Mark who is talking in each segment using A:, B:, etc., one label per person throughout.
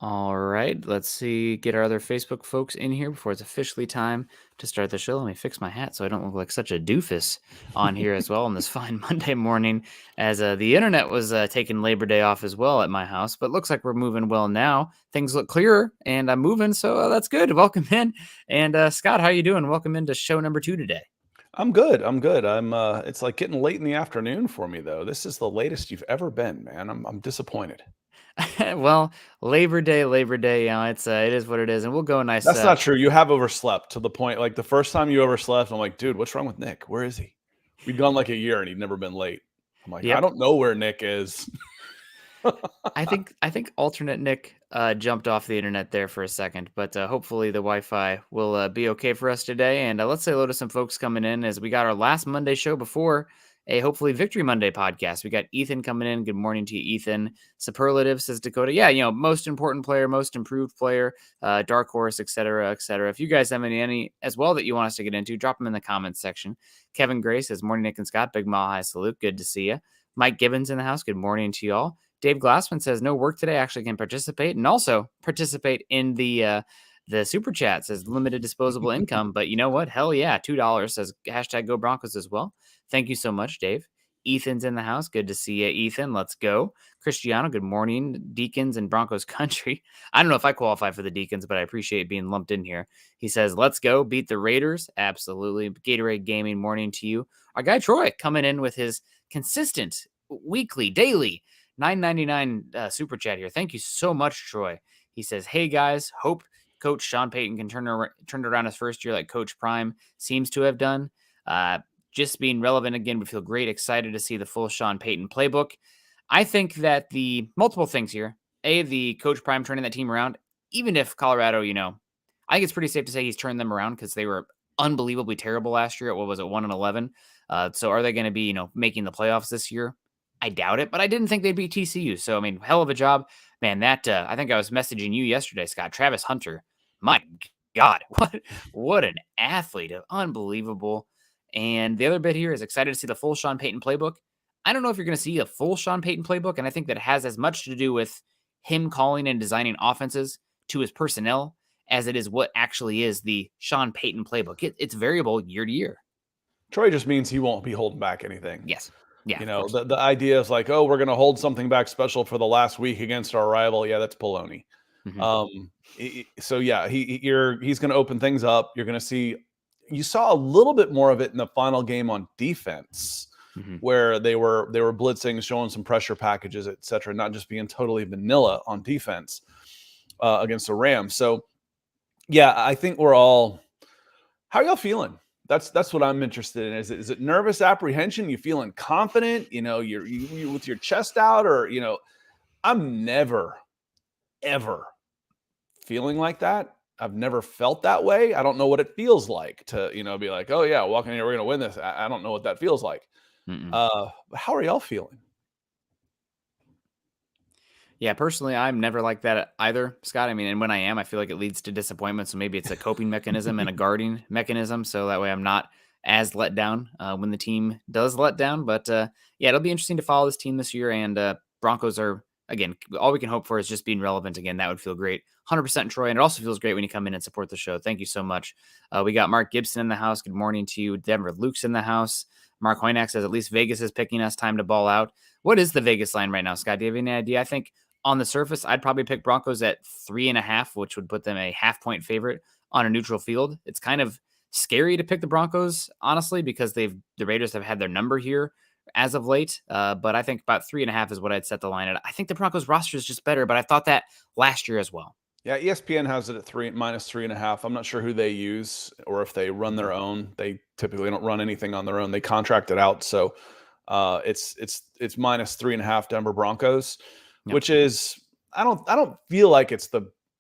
A: All right, let's see. Get our other Facebook folks in here before it's officially time to start the show. Let me fix my hat so I don't look like such a doofus on here as well on this fine Monday morning. As the internet was taking Labor Day off as well at my house, but looks like we're moving well now. Things look clearer, and I'm moving, so that's good. Welcome in, and Scott, how you doing? Welcome into show number 2 today.
B: I'm good. I'm good. It's like getting late in the afternoon for me though. This is the latest you've ever been, man. I'm disappointed.
A: Well, Labor Day, it is what it is, and we'll go a nice.
B: That's not true. You have overslept to the point like the first time you overslept, I'm like, dude, what's wrong with Nick? Where is he? We'd gone like a year and he'd never been late. I'm like, I
A: Yep.
B: don't know where Nick is.
A: I think alternate Nick jumped off the internet there for a second, but hopefully the Wi-Fi will be okay for us today. And let's say hello to some folks coming in as we got our last Monday show before a hopefully Victory Monday podcast. We got Ethan coming in. Good morning to you, Ethan. Superlatives, says Dakota. Yeah, most important player, most improved player, dark horse, etc., etc. If you guys have any as well that you want us to get into, drop them in the comments section. Kevin Gray says, morning, Nick and Scott. Big mile high salute. Good to see you. Mike Gibbons in the house. Good morning to y'all. Dave Glassman says no work today. Actually can participate and also participate in the super chat. Says limited disposable income, but you know what? Hell yeah, $2 says hashtag Go Broncos as well. Thank you so much, Dave. Ethan's in the house. Good to see you, Ethan. Let's go. Cristiano, good morning. Deacons and Broncos country. I don't know if I qualify for the Deacons, but I appreciate being lumped in here. He says, let's go. Beat the Raiders. Absolutely. Gatorade Gaming, morning to you. Our guy Troy coming in with his consistent weekly, daily $9.99 super chat here. Thank you so much, Troy. He says, hey guys, hope Coach Sean Payton can turn around his first year like Coach Prime seems to have done. Just being relevant again, we feel great, excited to see the full Sean Payton playbook. I think that the multiple things here, the Coach Prime turning that team around, even if Colorado, I think it's pretty safe to say he's turned them around because they were unbelievably terrible last year at 1-11. So are they going to be, making the playoffs this year? I doubt it, but I didn't think they'd beat TCU. So, I mean, hell of a job. Man, that I think I was messaging you yesterday, Scott. Travis Hunter, my God, what an athlete. Unbelievable. And the other bit here is excited to see the full Sean Payton playbook. I don't know if you're going to see a full Sean Payton playbook, and I think that has as much to do with him calling and designing offenses to his personnel as it is what actually is the Sean Payton playbook. It's variable year to year.
B: Troy just means he won't be holding back anything.
A: Yes. Yeah,
B: the idea is like, oh, we're going to hold something back special for the last week against our rival. Yeah, that's baloney.
A: Mm-hmm.
B: So yeah, he's going to open things up. You're going to see. You saw a little bit more of it in the final game on defense, where they were blitzing, showing some pressure packages, etc., not just being totally vanilla on defense against the Rams. So yeah, I think we're all. How are y'all feeling? That's what I'm interested in. Is it nervous apprehension? You feeling confident? You're with your chest out, or I'm never, ever feeling like that. I've never felt that way. I don't know what it feels like to be like, oh yeah, walking here, we're gonna win this. I don't know what that feels like. How are y'all feeling?
A: Yeah, personally, I'm never like that either, Scott. I mean, and when I am, I feel like it leads to disappointment. So maybe it's a coping mechanism and a guarding mechanism. So that way I'm not as let down when the team does let down. But yeah, it'll be interesting to follow this team this year. And Broncos are, again, all we can hope for is just being relevant again. That would feel great. 100% Troy. And it also feels great when you come in and support the show. Thank you so much. We got Mark Gibson in the house. Good morning to you. Denver Luke's in the house. Mark Hoynack says, at least Vegas is picking us. Time to ball out. What is the Vegas line right now, Scott? Do you have any idea? I think on the surface, I'd probably pick Broncos at 3.5, which would put them a half-point favorite on a neutral field. It's kind of scary to pick the Broncos, honestly, because the Raiders have had their number here as of late. But I think about 3.5 is what I'd set the line at. I think the Broncos roster is just better, but I thought that last year as well.
B: Yeah, ESPN has it at -3.5. I'm not sure who they use or if they run their own. They typically don't run anything on their own. They contract it out, so it's -3.5 Denver Broncos. Yep. Which is, I don't feel like it's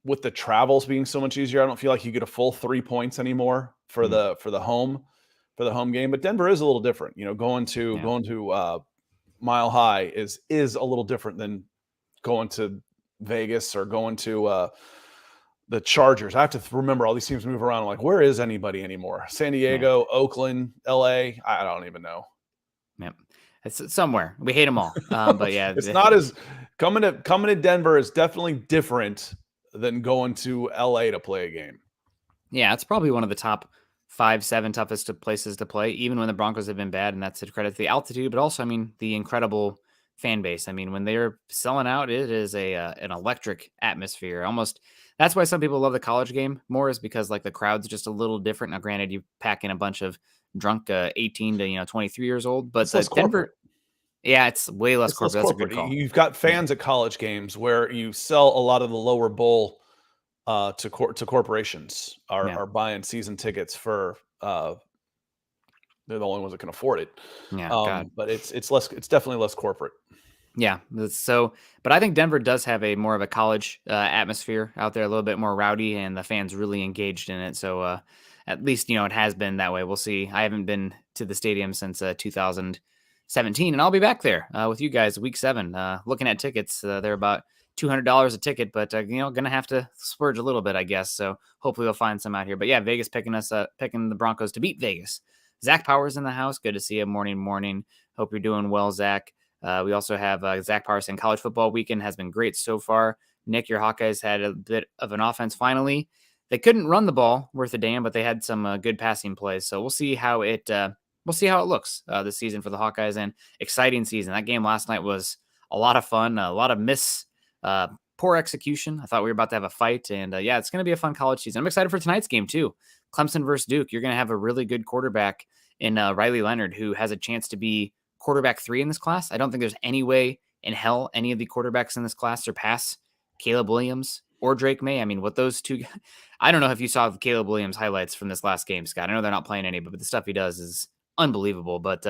B: with the travels being so much easier. I don't feel like you get a full 3 points anymore for the home game. But Denver is a little different. Going to Mile High is a little different than going to Vegas or going to the Chargers. I have to remember all these teams move around. I'm like, where is anybody anymore? San Diego, Oakland, LA. I don't even know.
A: Yep. It's somewhere. We hate them all. But yeah,
B: it's not as coming to Denver is definitely different than going to LA to play a game.
A: Yeah, it's probably one of the top 5, 7 toughest places to play, even when the Broncos have been bad. And that's to credit to the altitude, but also, I mean, the incredible fan base. I mean, when they're selling out, it is an electric atmosphere. Almost that's why some people love the college game more, is because like the crowd's just a little different. Now, granted, you pack in a bunch of drunk 18 to 23 years old, but
B: It's less corporate.
A: Denver, yeah, it's way less
B: It's less
A: corporate. That's a good
B: corporate.
A: call.
B: You've got fans at college games where you sell a lot of the lower bowl to corporations are buying season tickets for they're the only ones that can afford it.
A: Yeah, God.
B: But it's definitely less corporate.
A: Yeah, so, but I think Denver does have a more of a college atmosphere out there, a little bit more rowdy, and the fans really engaged in it. So at least it has been that way. We'll see. I haven't been to the stadium since 2017, and I'll be back there with you guys week 7. Looking at tickets, they're about $200 a ticket, but gonna have to splurge a little bit, I guess. So hopefully we'll find some out here. But yeah, Vegas picking the Broncos to beat Vegas. Zach Powers in the house. Good to see you. Morning. Hope you're doing well, Zach. We also have Zach Powers in college football weekend has been great so far. Nick, your Hawkeyes had a bit of an offense finally. They couldn't run the ball worth a damn, but they had some good passing plays. So we'll see how it looks this season for the Hawkeyes, and exciting season. That game last night was a lot of fun, a lot of poor execution. I thought we were about to have a fight, and yeah, it's going to be a fun college season. I'm excited for tonight's game too. Clemson versus Duke. You're going to have a really good quarterback in Riley Leonard, who has a chance to be quarterback 3 in this class. I don't think there's any way in hell any of the quarterbacks in this class surpass Caleb Williams or Drake May. I mean, what those two, I don't know if you saw Caleb Williams highlights from this last game, Scott. I know they're not playing any, but the stuff he does is unbelievable. But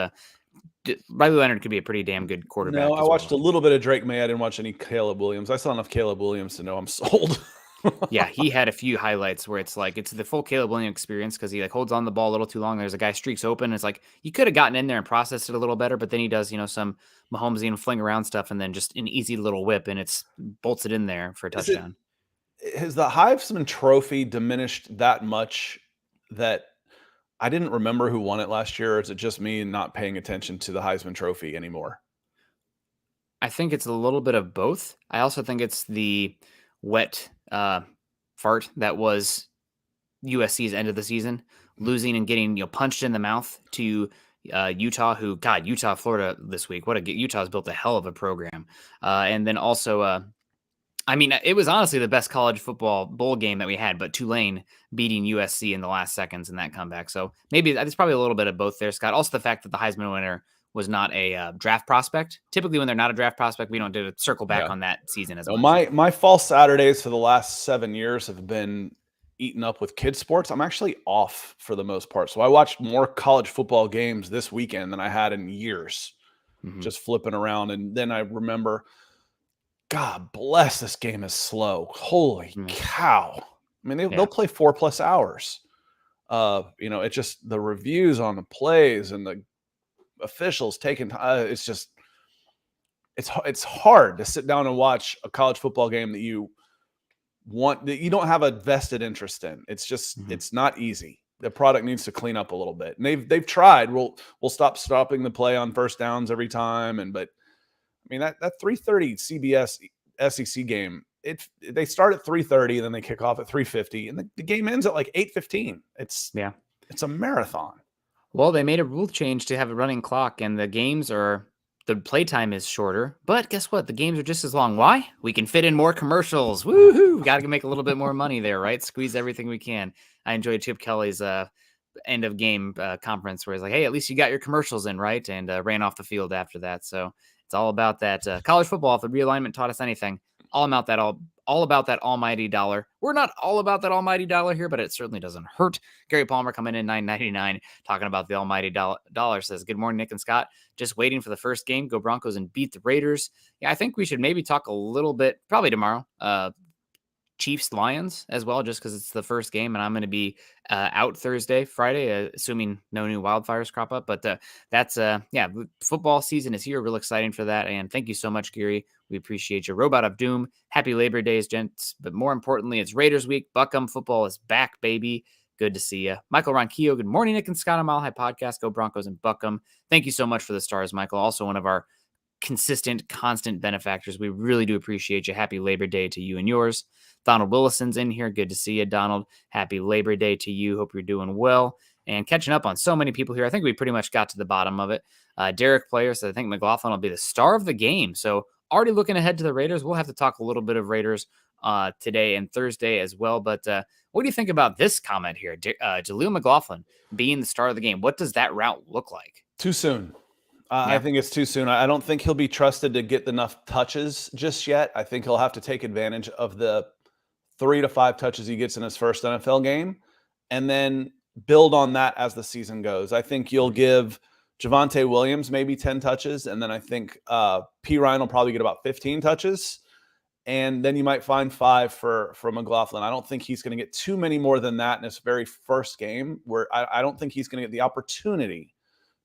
A: Riley Leonard could be a pretty damn good quarterback.
B: No, I watched a little bit of Drake May. I didn't watch any Caleb Williams. I saw enough Caleb Williams to know I'm sold.
A: Yeah, he had a few highlights where it's like it's the full Caleb Williams experience, because he like holds on the ball a little too long. There's a guy streaks open. It's like you could have gotten in there and processed it a little better, but then he does some Mahomesian fling around stuff, and then just an easy little whip, and it's bolts it in there for a touchdown.
B: Has the Heisman Trophy diminished that much that I didn't remember who won it last year? Or is it just me not paying attention to the Heisman Trophy anymore?
A: I think it's a little bit of both. I also think it's the wet fart that was USC's end of the season, losing and getting punched in the mouth to Utah, who Utah, Florida this week. Utah's built a hell of a program, and then also I mean, it was honestly the best college football bowl game that we had, but Tulane beating USC in the last seconds in that comeback. So maybe there's probably a little bit of both there, Scott. Also, the fact that the Heisman winner was not a draft prospect. Typically, when they're not a draft prospect, we don't do a circle back on that season as well.
B: My fall Saturdays for the last 7 years have been eaten up with kids sports. I'm actually off for the most part. So I watched more college football games this weekend than I had in years, just flipping around. And then I remember, God bless, this game is slow. Holy cow. I mean, they'll play 4+ hours. It's just the reviews on the plays and the officials taking time. It's hard to sit down and watch a college football game that you don't have a vested interest in. It's just it's not easy. The product needs to clean up a little bit, and they've tried. We'll stop stopping the play on first downs every time, but I mean that 3:30 CBS SEC game, they start at 3:30, then they kick off at 3:50, and the game ends at like 8:15. It's a marathon.
A: Well, they made a rule change to have a running clock, and the playtime is shorter. But guess what? The games are just as long. Why? We can fit in more commercials. Woohoo! Got to make a little bit more money there, right? Squeeze everything we can. I enjoyed Chip Kelly's end of game conference where he's like, "Hey, at least you got your commercials in, right?" And ran off the field after that. So it's all about that college football. If the realignment taught us anything, all about that almighty dollar. We're not all about that almighty dollar here, but it certainly doesn't hurt. Gary Palmer coming in $9.99 talking about the almighty dollar says, "Good morning, Nick and Scott. Just waiting for the first game. Go Broncos and beat the Raiders." Yeah, I think we should maybe talk a little bit, probably tomorrow, Chiefs Lions as well, just because it's the first game, and I'm going to be out Thursday, Friday, assuming no new wildfires crop up. But that's football season is here. Real exciting for that. And thank you so much, Gary. We appreciate you. Robot of Doom. Happy Labor Days, gents. But more importantly, it's Raiders week. Buckham football is back, baby. Good to see you. Michael Ronquillo. Good morning, Nick and Scott on Mile High Podcast. Go Broncos and Buckham. Thank you so much for the stars, Michael. Also one of our consistent, constant benefactors. We really do appreciate you. Happy Labor Day to you and yours. Donald Willison's in here. Good to see you, Donald. Happy Labor Day to you. Hope you're doing well. And catching up on so many people here. I think we pretty much got to the bottom of it. Derek Player says, I think McLaughlin will be the star of the game. So already looking ahead to the Raiders. We'll have to talk a little bit of Raiders today and Thursday as well. But what do you think about this comment here? Jaleel McLaughlin being the star of the game. What does that route look like?
B: Too soon. I think it's too soon. I don't think he'll be trusted to get enough touches just yet. I think he'll have to take advantage of the 3 to 5 touches he gets in his first NFL game and then build on that as the season goes. I think you'll give Javonte Williams maybe 10 touches, and then I think P. Ryan will probably get about 15 touches, and then you might find 5 for McLaughlin. I don't think he's going to get too many more than that in his very first game, where I don't think he's going to get the opportunity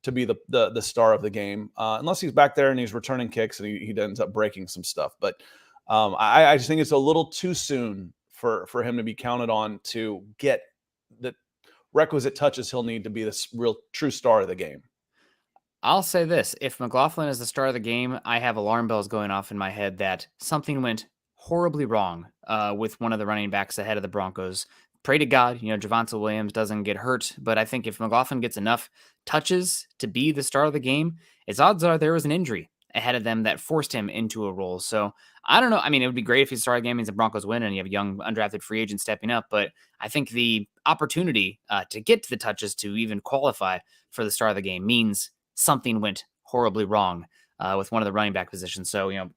B: to be the star of the game, unless he's back there and he's returning kicks and he ends up breaking some stuff. But I just think it's a little too soon for him to be counted on to get the requisite touches he'll need to be this real true star of the game.
A: I'll say this. If McLaughlin is the star of the game, I have alarm bells going off in my head that something went horribly wrong with one of the running backs ahead of the Broncos. Pray to God, Javonte Williams doesn't get hurt. But I think if McLaughlin gets enough touches to be the star of the game, its odds are there was an injury ahead of them that forced him into a role. So I don't know. I mean, it would be great if he started the game means the Broncos win and you have a young undrafted free agent stepping up. But I think the opportunity to get to the touches to even qualify for the star of the game means something went horribly wrong with one of the running back positions. So,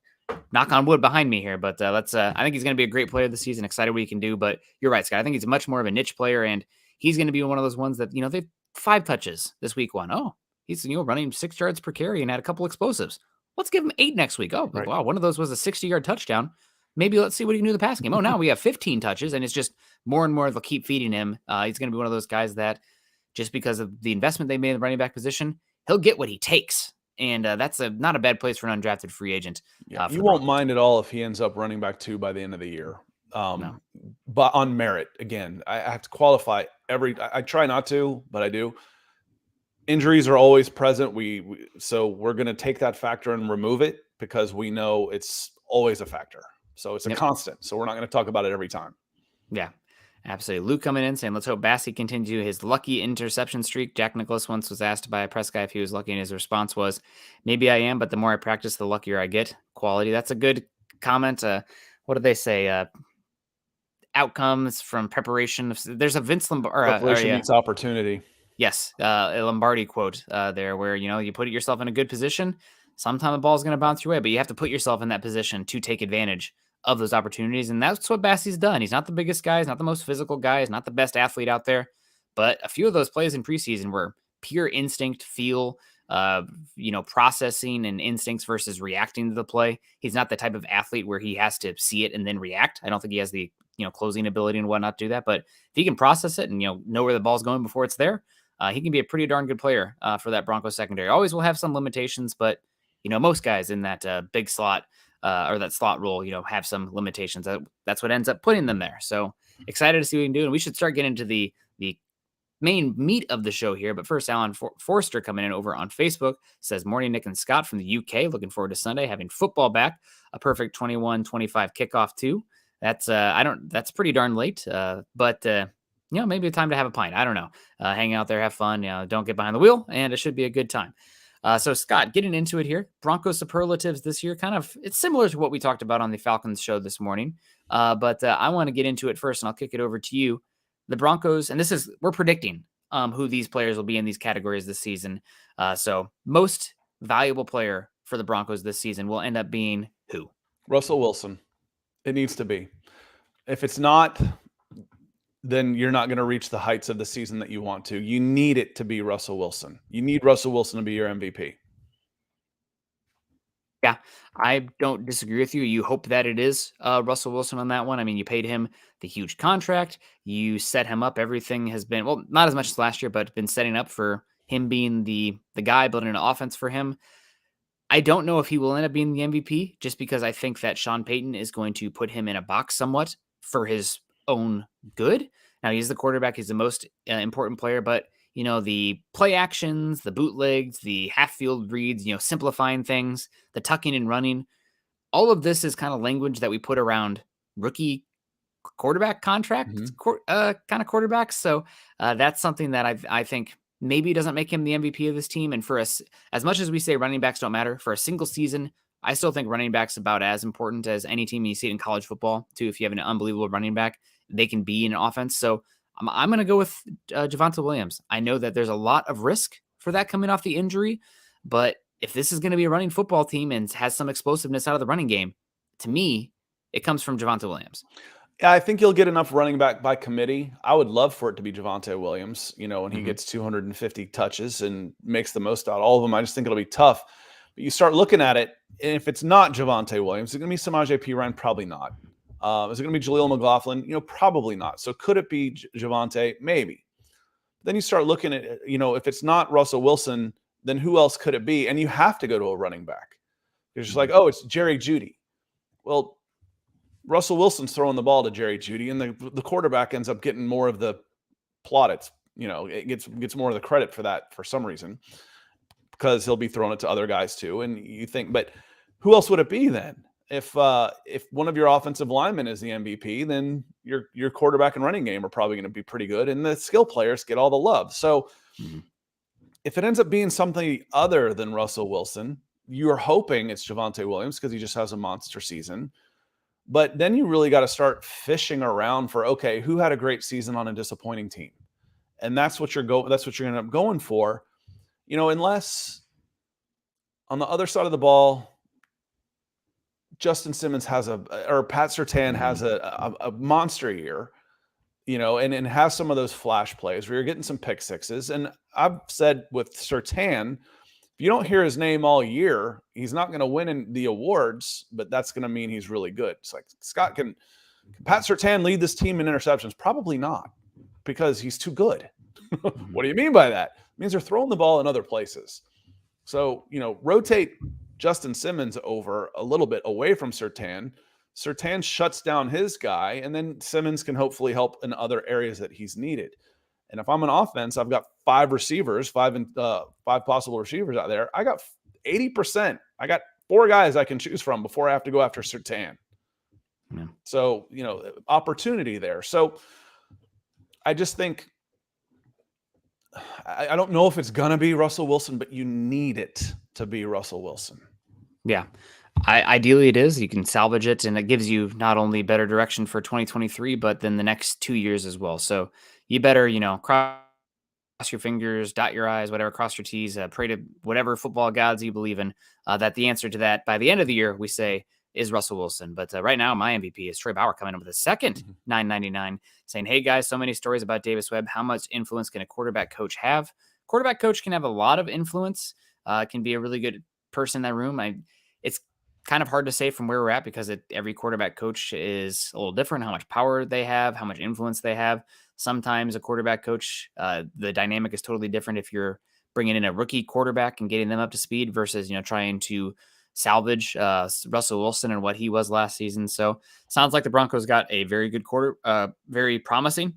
A: knock on wood behind me here, but I think he's going to be a great player this season. Excited what he can do, but you're right, Scott. I think he's much more of a niche player, and he's going to be one of those ones that, they've 5 touches this week. Oh, he's, running 6 yards per carry and had a couple explosives. Let's give him 8 next week. Oh, right. Wow. One of those was a 60-yard touchdown. Maybe let's see what he can do in the passing game. Oh, now we have 15 touches, and it's just more and more they'll keep feeding him. He's going to be one of those guys that just because of the investment they made in the running back position, he'll get what he takes. And that's not a bad place for an undrafted free agent.
B: You won't mind at all if he ends up running back 2 by the end of the year. No. But on merit, again, I have to qualify I try not to, but I do. Injuries are always present. So we're going to take that factor and remove it because we know it's always a factor. So it's a constant. So we're not going to talk about it every time.
A: Yeah. Absolutely. Luke coming in saying, let's hope Bassey continue his lucky interception streak. Jack Nicklaus once was asked by a press guy if he was lucky, and his response was, maybe I am, but the more I practice, the luckier I get. Quality. That's a good comment. What did they say? Outcomes from preparation. There's a Vince Lombardi.
B: Preparation meets opportunity.
A: Yes. A Lombardi quote there where, you put yourself in a good position. Sometime the ball's going to bounce your way, but you have to put yourself in that position to take advantage of those opportunities. And that's what Bassey's done. He's not the biggest guy. He's not the most physical guy. He's not the best athlete out there. But a few of those plays in preseason were pure instinct, feel, processing and instincts versus reacting to the play. He's not the type of athlete where he has to see it and then react. I don't think he has the, closing ability and whatnot to do that. But if he can process it and, know where the ball's going before it's there, he can be a pretty darn good player for that Broncos secondary. Always will have some limitations, but, most guys in that big slot or that slot role, have some limitations. That's what ends up putting them there. So excited to see what we can do. And we should start getting into the main meat of the show here. But first, Alan Forster coming in over on Facebook says, morning, Nick and Scott from the UK. Looking forward to Sunday, having football back. A perfect 21-25 kickoff too. That's pretty darn late. But maybe a time to have a pint. I don't know. Hang out there, have fun. Don't get behind the wheel, and it should be a good time. So Scott, getting into it here, Broncos superlatives this year, it's similar to what we talked about on the Falcons show this morning. But I want to get into it first, and I'll kick it over to you. The Broncos, and we're predicting who these players will be in these categories this season. So most valuable player for the Broncos this season will end up being who?
B: Russell Wilson. It needs to be. If it's not, then you're not going to reach the heights of the season that you want to. You need it to be Russell Wilson. You need Russell Wilson to be your MVP.
A: Yeah, I don't disagree with you. You hope that it is Russell Wilson on that one. I mean, you paid him the huge contract. You set him up. Everything has been, well, not as much as last year, but been setting up for him being the guy, building an offense for him. I don't know if he will end up being the MVP just because I think that Sean Payton is going to put him in a box somewhat for his own good. Now, he's the quarterback. He's the most important player, but the play actions, the bootlegs, the half field reads, simplifying things, the tucking and running. All of this is kind of language that we put around rookie quarterback contract kind of quarterbacks. So that's something that I think maybe doesn't make him the MVP of this team. And for us, as much as we say running backs don't matter for a single season, I still think running backs about as important as any team. You see it in college football too. If you have an unbelievable running back, they can be in an offense. So I'm going to go with Javonte Williams. I know that there's a lot of risk for that coming off the injury, but if this is going to be a running football team and has some explosiveness out of the running game, to me, it comes from Javonte Williams.
B: Yeah, I think you'll get enough running back by committee. I would love for it to be Javonte Williams, when he gets 250 touches and makes the most out of all of them. I just think it'll be tough. But you start looking at it, and if it's not Javonte Williams, is it going to be Samaje Perine? Probably not. Is it going to be Jaleel McLaughlin? Probably not. So could it be Javonte? Maybe. Then you start looking at, if it's not Russell Wilson, then who else could it be? And you have to go to a running back. You're just like, oh, it's Jerry Jeudy. Well, Russell Wilson's throwing the ball to Jerry Jeudy, and the quarterback ends up getting more of the plaudits. It gets more of the credit for that for some reason, because he'll be throwing it to other guys too. And you think, but who else would it be then? If one of your offensive linemen is the MVP, then your quarterback and running game are probably going to be pretty good, and the skill players get all the love. So if it ends up being something other than Russell Wilson, you're hoping it's Javonte Williams because he just has a monster season. But then you really got to start fishing around for, okay, who had a great season on a disappointing team? And that's what you're going to end up going for. Unless on the other side of the ball, Justin Simmons or Pat Surtain has a monster year, and has some of those flash plays where you're getting some pick sixes. And I've said with Surtain, if you don't hear his name all year, he's not going to win in the awards, but that's going to mean he's really good. It's like, Scott, can Pat Surtain lead this team in interceptions? Probably not, because he's too good. What do you mean by that? It means they're throwing the ball in other places. So, rotate Justin Simmons over a little bit away from Surtain. Surtain shuts down his guy, and then Simmons can hopefully help in other areas that he's needed. And if I'm an offense, I've got five possible receivers out there. I got 80%. I got 4 guys I can choose from before I have to go after Surtain. Yeah. So, opportunity there. So I just think, I don't know if it's going to be Russell Wilson, but you need it to be Russell Wilson.
A: Yeah. Ideally it is. You can salvage it, and it gives you not only better direction for 2023, but then the next 2 years as well. So you better, cross your fingers, dot your I's, whatever, cross your T's, pray to whatever football gods you believe in, that the answer to that by the end of the year, we say, is Russell Wilson. But right now, my MVP is Troy Bauer, coming up with a second $9.99, saying, hey guys, so many stories about Davis Webb. How much influence can a quarterback coach have? Quarterback coach can have a lot of influence, can be a really good person in that room. It's kind of hard to say from where we're at, because every quarterback coach is a little different, how much power they have, how much influence they have. Sometimes a quarterback coach, the dynamic is totally different if you're bringing in a rookie quarterback and getting them up to speed versus, trying to salvage Russell Wilson and what he was last season. So sounds like the Broncos got a very good very promising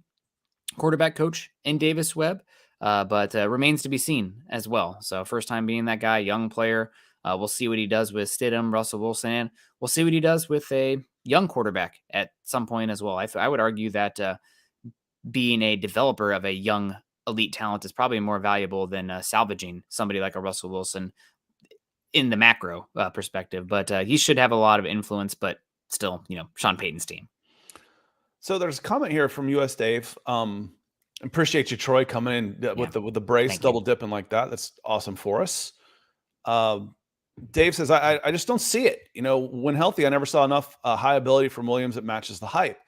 A: quarterback coach in Davis Webb, but remains to be seen as well. So first time being that guy, young player. We'll see what he does with Stidham, Russell Wilson, and we'll see what he does with a young quarterback at some point as well. I would argue that being a developer of a young elite talent is probably more valuable than salvaging somebody like a Russell Wilson in the macro perspective. But he should have a lot of influence, but still, Sean Payton's team.
B: So there's a comment here from US Dave. Appreciate you, Troy, coming in with the brace, double dipping like that. That's awesome for us. Dave says, I just don't see it. When healthy, I never saw enough high ability from Williams that matches the hype.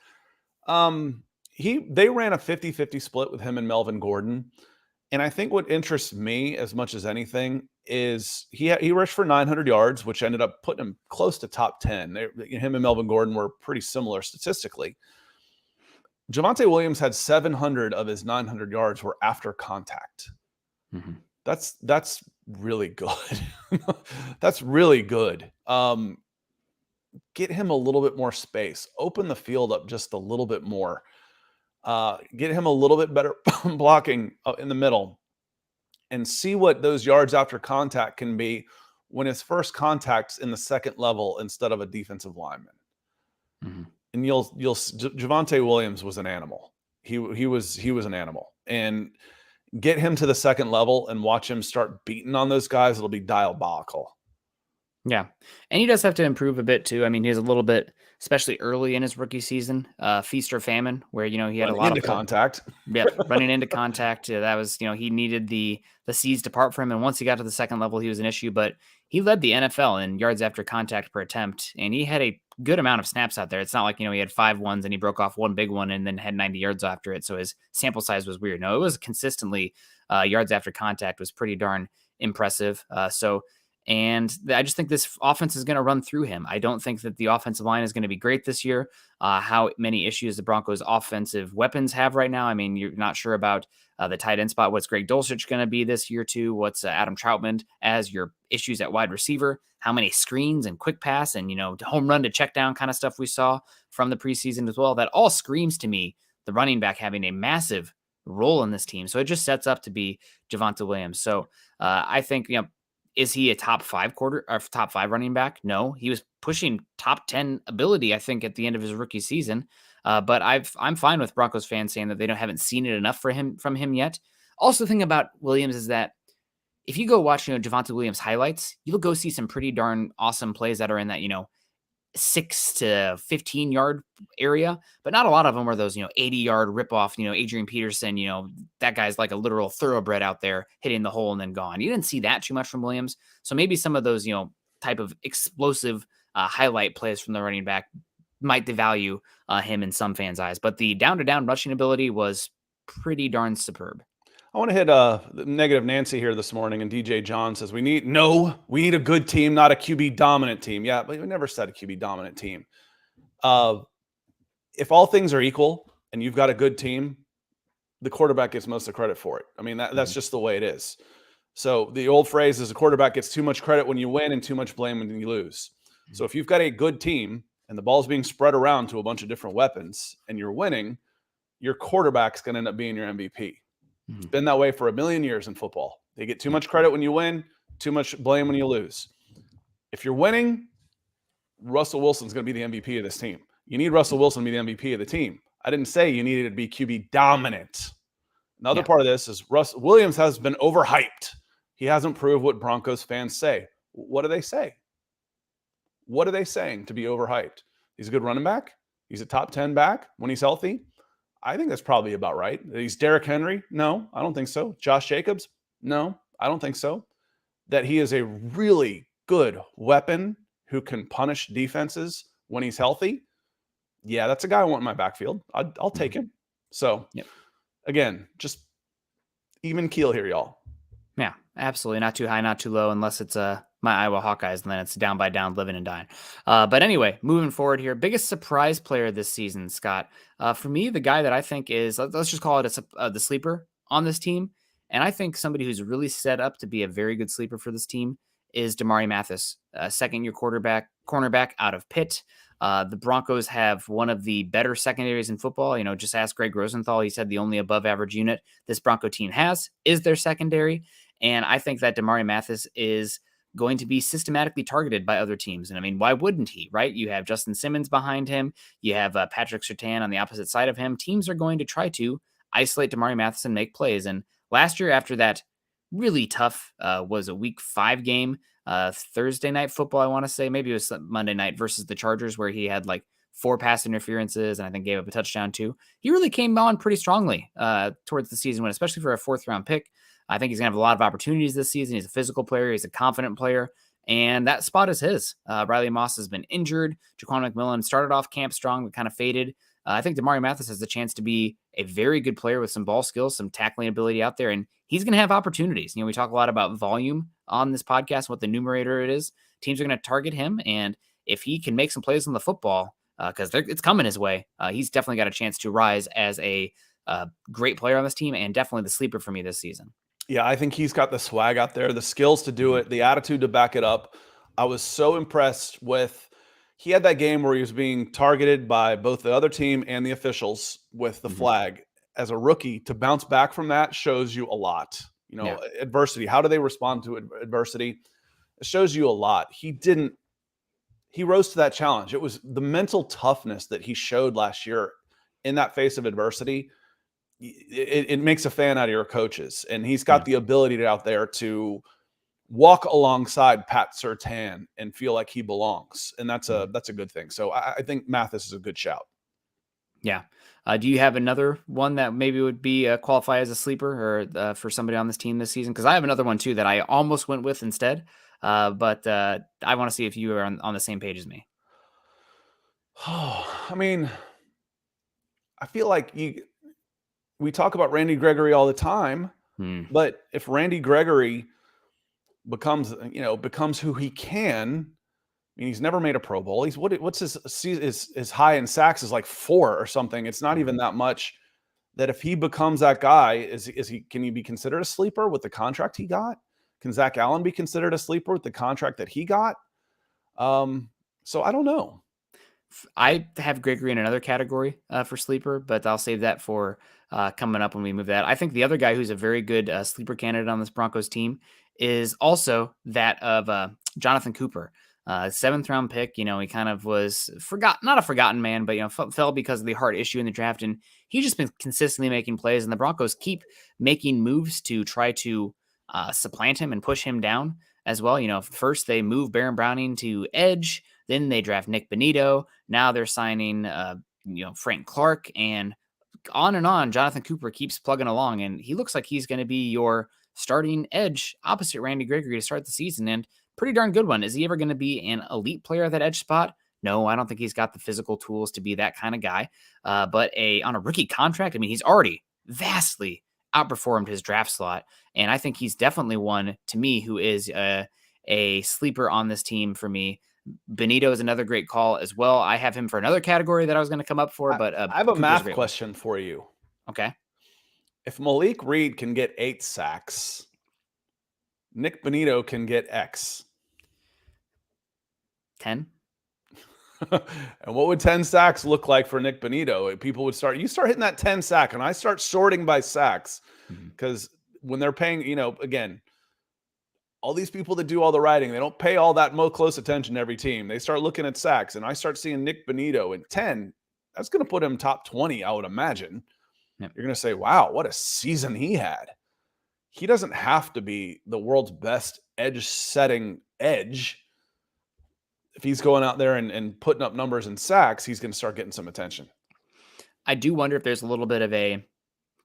B: They ran a 50-50 split with him and Melvin Gordon. And I think what interests me as much as anything is he rushed for 900 yards, which ended up putting him close to top 10. Him and Melvin Gordon were pretty similar statistically. Javonte Williams had 700 of his 900 yards were after contact. Mm-hmm. That's really good. That's really good. Get him a little bit more space. Open the field up just a little bit more. Get him a little bit better blocking in the middle, and see what those yards after contact can be when his first contact's in the second level instead of a defensive lineman.
A: Mm-hmm.
B: And Javonte Williams was an animal. He was an animal, and get him to the second level and watch him start beating on those guys. It'll be diabolical.
A: Yeah. And he does have to improve a bit too. I mean, he's a little bit, especially early in his rookie season, feast or famine, where, he had a lot
B: into
A: of
B: contact.
A: Yep, running into contact. That was, he needed the seas to part for him. And once he got to the second level, he was an issue. But he led the NFL in yards after contact per attempt, and he had a good amount of snaps out there. It's not like, he had 5 ones and he broke off one big one and then had 90 yards after it. So his sample size was weird. No, it was consistently yards after contact was pretty darn impressive. And I just think this offense is going to run through him. I don't think that the offensive line is going to be great this year. How many issues the Broncos' offensive weapons have right now. I mean, you're not sure about the tight end spot. What's Greg Dulcich going to be this year too? What's Adam Troutman as your issues at wide receiver? How many screens and quick pass and, home run to check down kind of stuff we saw from the preseason as well? That all screams to me the running back having a massive role in this team. So it just sets up to be Javonte Williams. So I think, is he a top 5 running back? No, he was pushing top 10 ability, I think, at the end of his rookie season. But I'm fine with Broncos fans saying that they haven't seen it enough from him yet. Also, the thing about Williams is that if you go watch, Javonte Williams highlights, you'll go see some pretty darn awesome plays that are in that, 6 to 15 yard area, but not a lot of them are those, 80 yard rip off, Adrian Peterson, that guy's like a literal thoroughbred out there hitting the hole and then gone. You didn't see that too much from Williams. So maybe some of those, type of explosive highlight plays from the running back might devalue him in some fans' eyes, but the down to down rushing ability was pretty darn superb.
B: I want to hit negative Nancy here this morning, and DJ John says we need a good team, not a QB dominant team. Yeah, but we never said a QB dominant team. If all things are equal and you've got a good team, the quarterback gets most of the credit for it. I mean, that's just the way it is. So the old phrase is a quarterback gets too much credit when you win and too much blame when you lose. So if you've got a good team and the ball's being spread around to a bunch of different weapons and you're winning, your quarterback's going to end up being your MVP. It's been that way for a million years in football. They get too much credit when you win, too much blame when you lose. If you're winning, Russell Wilson's going to be the MVP of this team. You need Russell Wilson to be the MVP of the team. I didn't say you needed to be QB dominant. Another part of this is Williams has been overhyped. He hasn't proved what Broncos fans say. What do they say? What are they saying to be overhyped? He's a good running back. He's a top 10 back when he's healthy. I think that's probably about right. He's Derrick Henry? No, I don't think so. Josh Jacobs? No, I don't think so. That he is a really good weapon who can punish defenses when he's healthy. Yeah, that's a guy I want in my backfield. I'll take him. So, again, just even keel here, y'all.
A: Yeah, absolutely. Not too high, not too low, unless it's my Iowa Hawkeyes, and then it's down by down, living and dying. But anyway, moving forward here, biggest surprise player this season, Scott. For me, the guy that I think is, let's just call it the sleeper on this team, and I think somebody who's really set up to be a very good sleeper for this team is Damari Mathis, second-year cornerback out of Pitt. The Broncos have one of the better secondaries in football. Just ask Greg Rosenthal. He said the only above-average unit this Bronco team has is their secondary. And I think that Damari Mathis is going to be systematically targeted by other teams. And I mean, why wouldn't he, right? You have Justin Simmons behind him. You have Patrick Surtain on the opposite side of him. Teams are going to try to isolate Damari Mathis and make plays. And last year, after that really tough, was a week 5 game, Thursday night football, I want to say, maybe it was Monday night versus the Chargers, where he had like 4 pass interferences and I think gave up a touchdown too. He really came on pretty strongly towards the season, especially for a 4th round pick. I think he's going to have a lot of opportunities this season. He's a physical player. He's a confident player. And that spot is his. Riley Moss has been injured. Jaquan McMillan started off camp strong, but kind of faded. I think Damari Mathis has the chance to be a very good player with some ball skills, some tackling ability out there. And he's going to have opportunities. We talk a lot about volume on this podcast, what the numerator it is. Teams are going to target him. And if he can make some plays on the football, because it's coming his way, he's definitely got a chance to rise as a great player on this team and definitely the sleeper for me this season.
B: Yeah, I think he's got the swag out there, the skills to do it, the attitude to back it up. I was so impressed with he had that game where he was being targeted by both the other team and the officials with the flag. As a rookie, to bounce back from that shows you a lot.
A: Yeah.
B: Adversity. How do they respond to adversity? It shows you a lot. He rose to that challenge. It was the mental toughness that he showed last year in that face of adversity. It makes a fan out of your coaches, and he's got the ability out there to walk alongside Pat Surtain and feel like he belongs, and that's a good thing. So I think Mathis is a good shout.
A: Yeah. Do you have another one that maybe would be qualify as a sleeper or for somebody on this team this season? Because I have another one too that I almost went with instead, but I want to see if you are on the same page as me.
B: I mean, I feel like we talk about Randy Gregory all the time, but if Randy Gregory becomes who he can, I mean, he's never made a Pro Bowl. He's what's his high in sacks is like 4 or something. It's not even that much. That if he becomes that guy, can he be considered a sleeper with the contract he got? Can Zach Allen be considered a sleeper with the contract that he got? So I don't know.
A: I have Gregory in another category for sleeper, but I'll save that for coming up when we move that. I think the other guy who's a very good sleeper candidate on this Broncos team is also that of Jonathan Cooper. 7th round pick, he kind of was not a forgotten man, but, fell because of the heart issue in the draft. And he's just been consistently making plays, and the Broncos keep making moves to try to supplant him and push him down as well. First they move Baron Browning to edge, then they draft Nick Bonito. Now they're signing, Frank Clark, and on. Jonathan Cooper keeps plugging along, and he looks like he's going to be your starting edge opposite Randy Gregory to start the season. And pretty darn good one. Is he ever going to be an elite player at that edge spot? No, I don't think he's got the physical tools to be that kind of guy. But on a rookie contract, I mean, he's already vastly outperformed his draft slot. And I think he's definitely one, to me, who is a sleeper on this team for me. Benito is another great call as well. I have him for another category that I was going to come up for, but
B: I have a math question for you.
A: Okay.
B: If Malik Reed can get 8 sacks, Nick Bonito can get X.
A: 10.
B: And what would 10 sacks look like for Nick Bonito? People would start hitting that 10 sack, and I start sorting by sacks, because when they're paying, again, all these people that do all the writing, they don't pay all that close attention to every team. They start looking at sacks, and I start seeing Nick Bonito in 10. That's going to put him top 20, I would imagine. Yep. You're going to say, wow, what a season he had. He doesn't have to be the world's best edge-setting edge. If he's going out there and putting up numbers in sacks, he's going to start getting some attention.
A: I do wonder if there's a little bit of a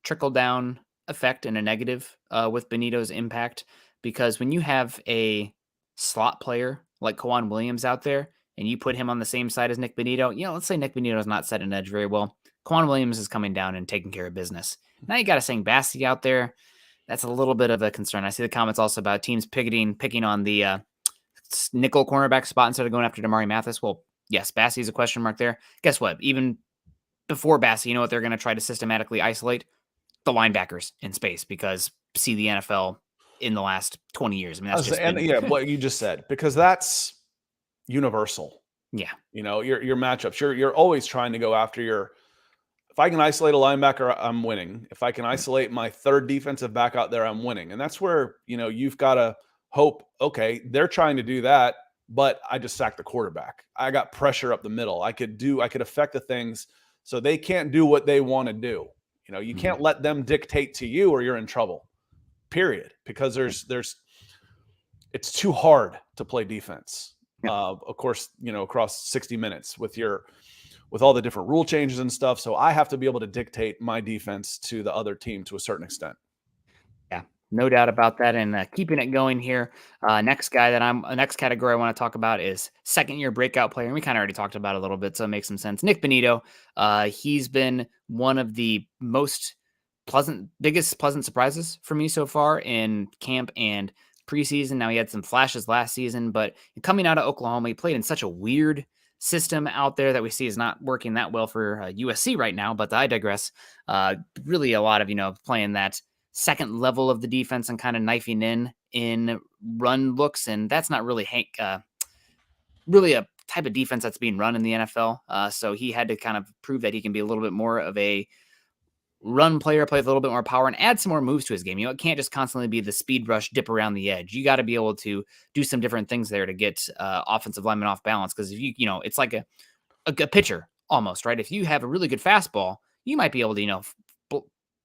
A: trickle-down effect and a negative with Benito's impact, because when you have a slot player like Courtland Williams out there and you put him on the same side as Nick Bonito, let's say Nick Bonito's not set an edge very well. Courtland Williams is coming down and taking care of business. Now you got a Sang Bassey out there. That's a little bit of a concern. I see the comments also about teams picking on the nickel cornerback spot instead of going after Damari Mathis. Well, yes, Bassey's a question mark there. Guess what? Even before Bassey, you know what they're going to try to systematically isolate? The linebackers in space, because see the NFL in the last 20 years. I mean, that's just
B: what you just said, because that's universal.
A: Yeah.
B: Your matchups, you're always trying to go after if I can isolate a linebacker, I'm winning. If I can isolate my third defensive back out there, I'm winning. And that's where, you've got to hope, okay, they're trying to do that, but I just sacked the quarterback. I got pressure up the middle. I could affect the things so they can't do what they want to do. You can't let them dictate to you or you're in trouble, period. Because it's too hard to play defense. Yeah. Of course, across 60 minutes with all the different rule changes and stuff. So I have to be able to dictate my defense to the other team to a certain extent.
A: Yeah, no doubt about that. And keeping it going here, next category I want to talk about is second-year breakout player. And we kind of already talked about it a little bit, so it makes some sense. Nick Bonito, he's been one of the biggest pleasant surprises for me so far in camp and preseason. Now, he had some flashes last season, but coming out of Oklahoma, he played in such a weird system out there that we see is not working that well for USC right now, but I digress. Really a lot of, playing that second level of the defense and kind of knifing in run looks. And that's not really really a type of defense that's being run in the NFL. So he had to kind of prove that he can be a little bit more of a run player, play with a little bit more power, and add some more moves to his game. It can't just constantly be the speed rush, dip around the edge. You got to be able to do some different things there to get offensive linemen off balance. Because if it's like a pitcher almost, right? If you have a really good fastball, you might be able to,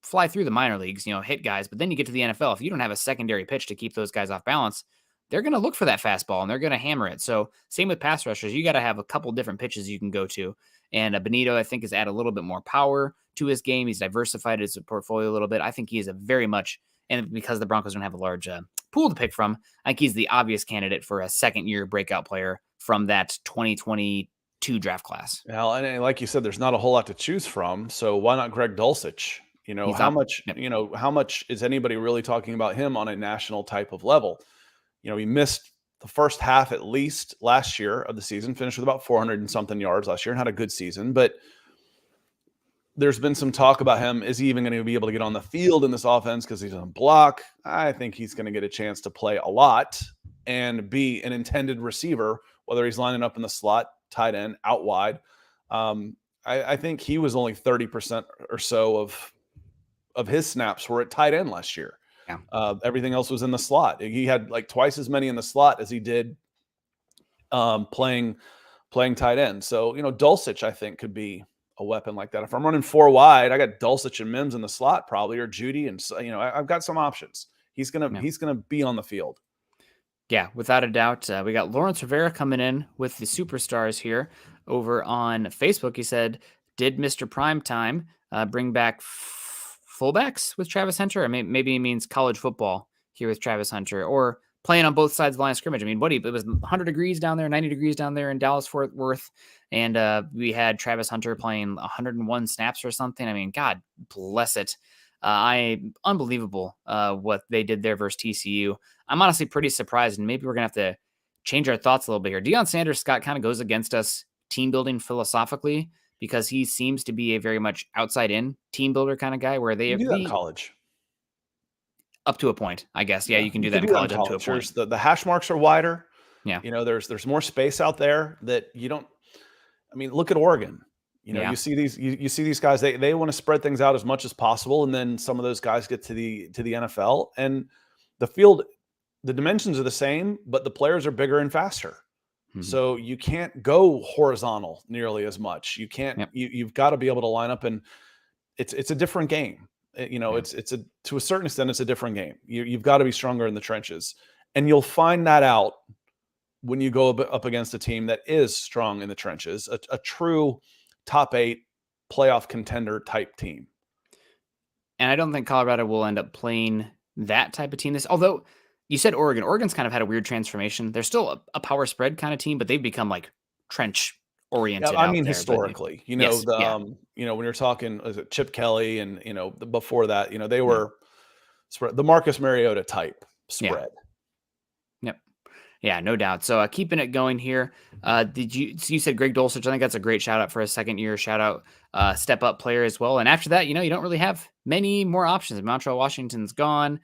A: fly through the minor leagues, hit guys. But then you get to the NFL. If you don't have a secondary pitch to keep those guys off balance, they're going to look for that fastball and they're going to hammer it. So same with pass rushers. You got to have a couple different pitches you can go to. And Benito, I think, has added a little bit more power to his game. He's diversified his portfolio a little bit. I think he is a very much, and because the Broncos don't have a large pool to pick from, I think he's the obvious candidate for a second-year breakout player from that 2022 draft class.
B: Well, and like you said, there's not a whole lot to choose from. So why not Greg Dulcich? How much is anybody really talking about him on a national type of level? He missed the first half at least last year of the season, finished with about 400 and something yards last year and had a good season. But there's been some talk about him. Is he even going to be able to get on the field in this offense because he doesn't block? I think he's going to get a chance to play a lot and be an intended receiver, whether he's lining up in the slot, tight end, out wide. I think he was only 30% or so of his snaps were at tight end last year.
A: Yeah.
B: Everything else was in the slot. He had like twice as many in the slot as he did playing tight end. So, Dulcich, I think, could be a weapon like that. If I'm running 4 wide, I got Dulcich and Mims in the slot probably, or Judy. And, I've got some options. He's going to be on the field.
A: Yeah, without a doubt. We got Lawrence Rivera coming in with the superstars here over on Facebook. He said, did Mr. Primetime bring back fullbacks with Travis Hunter? Or maybe he means college football here with Travis Hunter, or playing on both sides of the line of scrimmage. It was 100 degrees down there, 90 degrees down there in Dallas-Fort Worth. And we had Travis Hunter playing 101 snaps or something. God bless it. Unbelievable what they did there versus TCU. I'm honestly pretty surprised, and maybe we're going to have to change our thoughts a little bit here. Deion Sanders, Scott, kind of goes against us team building philosophically, because he seems to be a very much outside-in team builder kind of guy, where they
B: do that in college.
A: Up to a point, I guess. Yeah, you can do that in college up to a point.
B: The hash marks are wider.
A: Yeah.
B: There's more space out there that you don't. Look at Oregon. You see these guys. They want to spread things out as much as possible, and then some of those guys get to the NFL, and the field, the dimensions are the same, but the players are bigger and faster. So you can't go horizontal nearly as much. You can't. Yep. You've got to be able to line up, and it's a different game. It's to a certain extent, it's a different game. You've got to be stronger in the trenches, and you'll find that out when you go up against a team that is strong in the trenches, a true top 8 playoff contender type team.
A: And I don't think Colorado will end up playing that type of team. Although you said Oregon. Oregon's kind of had a weird transformation. They're still a power spread kind of team, but they've become like trench oriented.
B: Yeah, historically, when you're talking, is it Chip Kelly and before that, they were spread, the Marcus Mariota type spread.
A: Yep. Yeah, no doubt. So keeping it going here. You said Greg Dulcich? I think that's a great shout out for a second year shout out, step up player as well. And after that, you don't really have many more options. Montreal Washington's gone.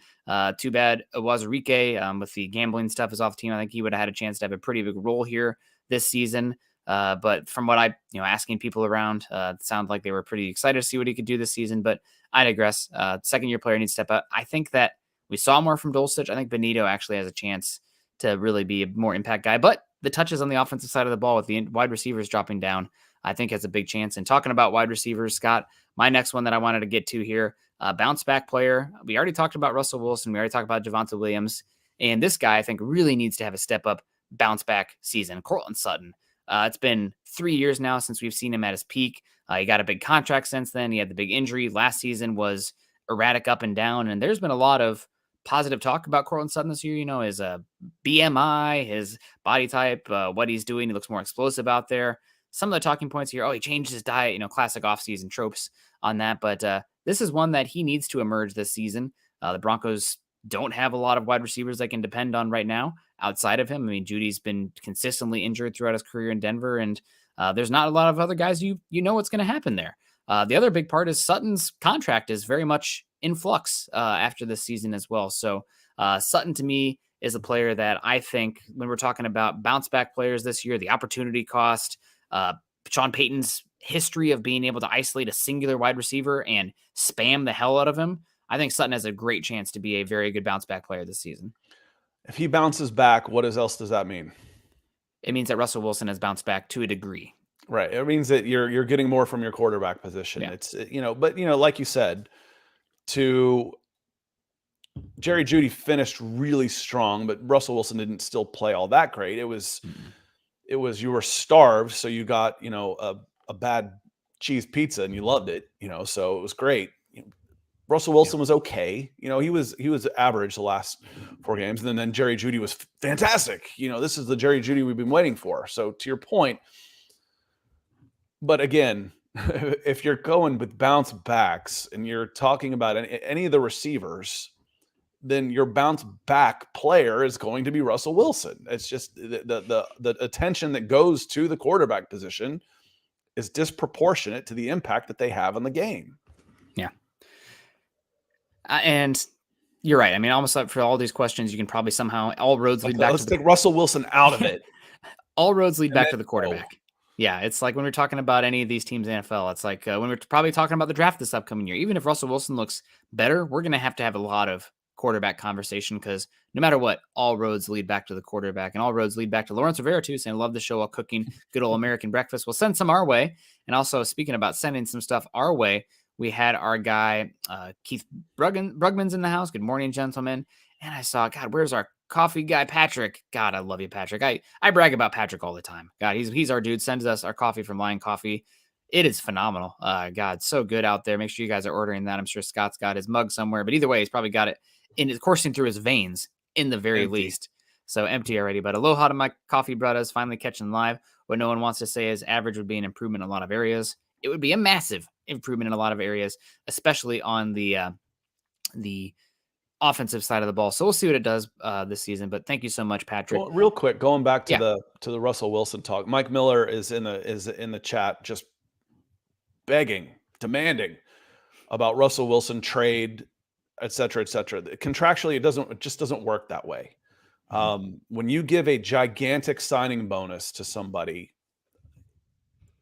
A: Too bad Wazirike with the gambling stuff is off the team. I think he would have had a chance to have a pretty big role here this season. But from what I, asking people around, it sounded like they were pretty excited to see what he could do this season. But I digress. Second year player needs to step up. I think that we saw more from Dulcich. I think Benito actually has a chance to really be a more impact guy. But the touches on the offensive side of the ball with the wide receivers dropping down, I think has a big chance. And talking about wide receivers, Scott, my next one that I wanted to get to here, bounce back player. We already talked about Russell Wilson. We already talked about Javonte Williams. And this guy, I think, really needs to have a step up bounce back season. Courtland Sutton. It's been 3 years now since we've seen him at his peak. He got a big contract since then. He had the big injury. Last season was erratic up and down. And there's been a lot of positive talk about Courtland Sutton this year. His BMI, his body type, what he's doing. He looks more explosive out there. Some of the talking points here, he changed his diet, classic offseason tropes on that. But this is one that he needs to emerge this season. The Broncos don't have a lot of wide receivers they can depend on right now outside of him. Judy's been consistently injured throughout his career in Denver, and there's not a lot of other guys what's going to happen there. The other big part is Sutton's contract is very much in flux after this season as well. So Sutton, to me, is a player that I think when we're talking about bounce back players this year, the opportunity cost, Sean Payton's history of being able to isolate a singular wide receiver and spam the hell out of him, I think Sutton has a great chance to be a very good bounce back player this season.
B: If he bounces back, what else does that mean?
A: It means that Russell Wilson has bounced back to a degree.
B: Right. It means that you're getting more from your quarterback position.
A: Yeah.
B: It's, but like you said, Jerry Jeudy finished really strong, but Russell Wilson didn't still play all that great. It was you were starved, so you got, a bad cheese pizza and you loved it, so it was great. Russell Wilson was okay. He was average the last 4 games, and then Jerry Jeudy was fantastic. This is the Jerry Jeudy we've been waiting for. So to your point, but again, if you're going with bounce backs and you're talking about any of the receivers, then your bounce back player is going to be Russell Wilson. It's just the attention that goes to the quarterback position is disproportionate to the impact that they have on the game.
A: Yeah. And you're right. I mean, almost like for all these questions, you can probably somehow all roads lead back.
B: Let's take Russell Wilson out of it.
A: All roads lead back to the quarterback. Yeah, it's like when we're talking about any of these teams in the NFL, it's like when we're probably talking about the draft this upcoming year. Even if Russell Wilson looks better, we're going to have a lot of quarterback conversation because no matter what, all roads lead back to the quarterback, and all roads lead back to Lawrence Rivera too, saying, love the show while cooking good old American breakfast. We'll send some our way. And also, speaking about sending some stuff our way, we had our guy, Keith Brugman's in the house. Good morning, gentlemen. And I saw, God, where's our coffee guy, Patrick? God, I love you, Patrick. I brag about Patrick all the time. God, he's our dude. Sends us our coffee from Lion Coffee. It is phenomenal. God, so good out there. Make sure you guys are ordering that. I'm sure Scott's got his mug somewhere, but either way, he's probably got it coursing through his veins in the very least. So empty already, but aloha to my coffee brothers, finally catching live. What no one wants to say is average would be an improvement in a lot of areas. It would be a massive improvement in a lot of areas, especially on the offensive side of the ball. So we'll see what it does this season. But thank you so much, Patrick.
B: Well, real quick, going back to the Russell Wilson talk, Mike Miller is in the chat, just begging, demanding about Russell Wilson trade, et cetera, et cetera. Contractually, it just doesn't work that way. When you give a gigantic signing bonus to somebody,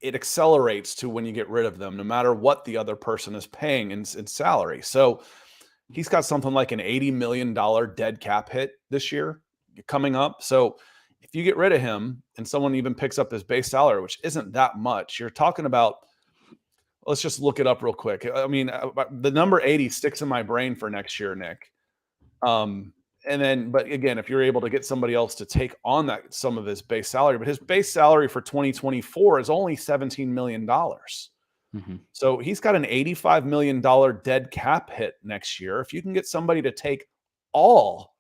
B: it accelerates to when you get rid of them, no matter what the other person is paying in salary. So he's got something like an $80 million dead cap hit this year coming up. So if you get rid of him and someone even picks up his base salary, which isn't that much, you're talking about, let's just look it up real quick. I mean, the number 80 sticks in my brain for next year, Nick. But again, if you're able to get somebody else to take on some of his base salary, but his base salary for 2024 is only $17 million. So he's got an $85 million dead cap hit next year. If you can get somebody to take all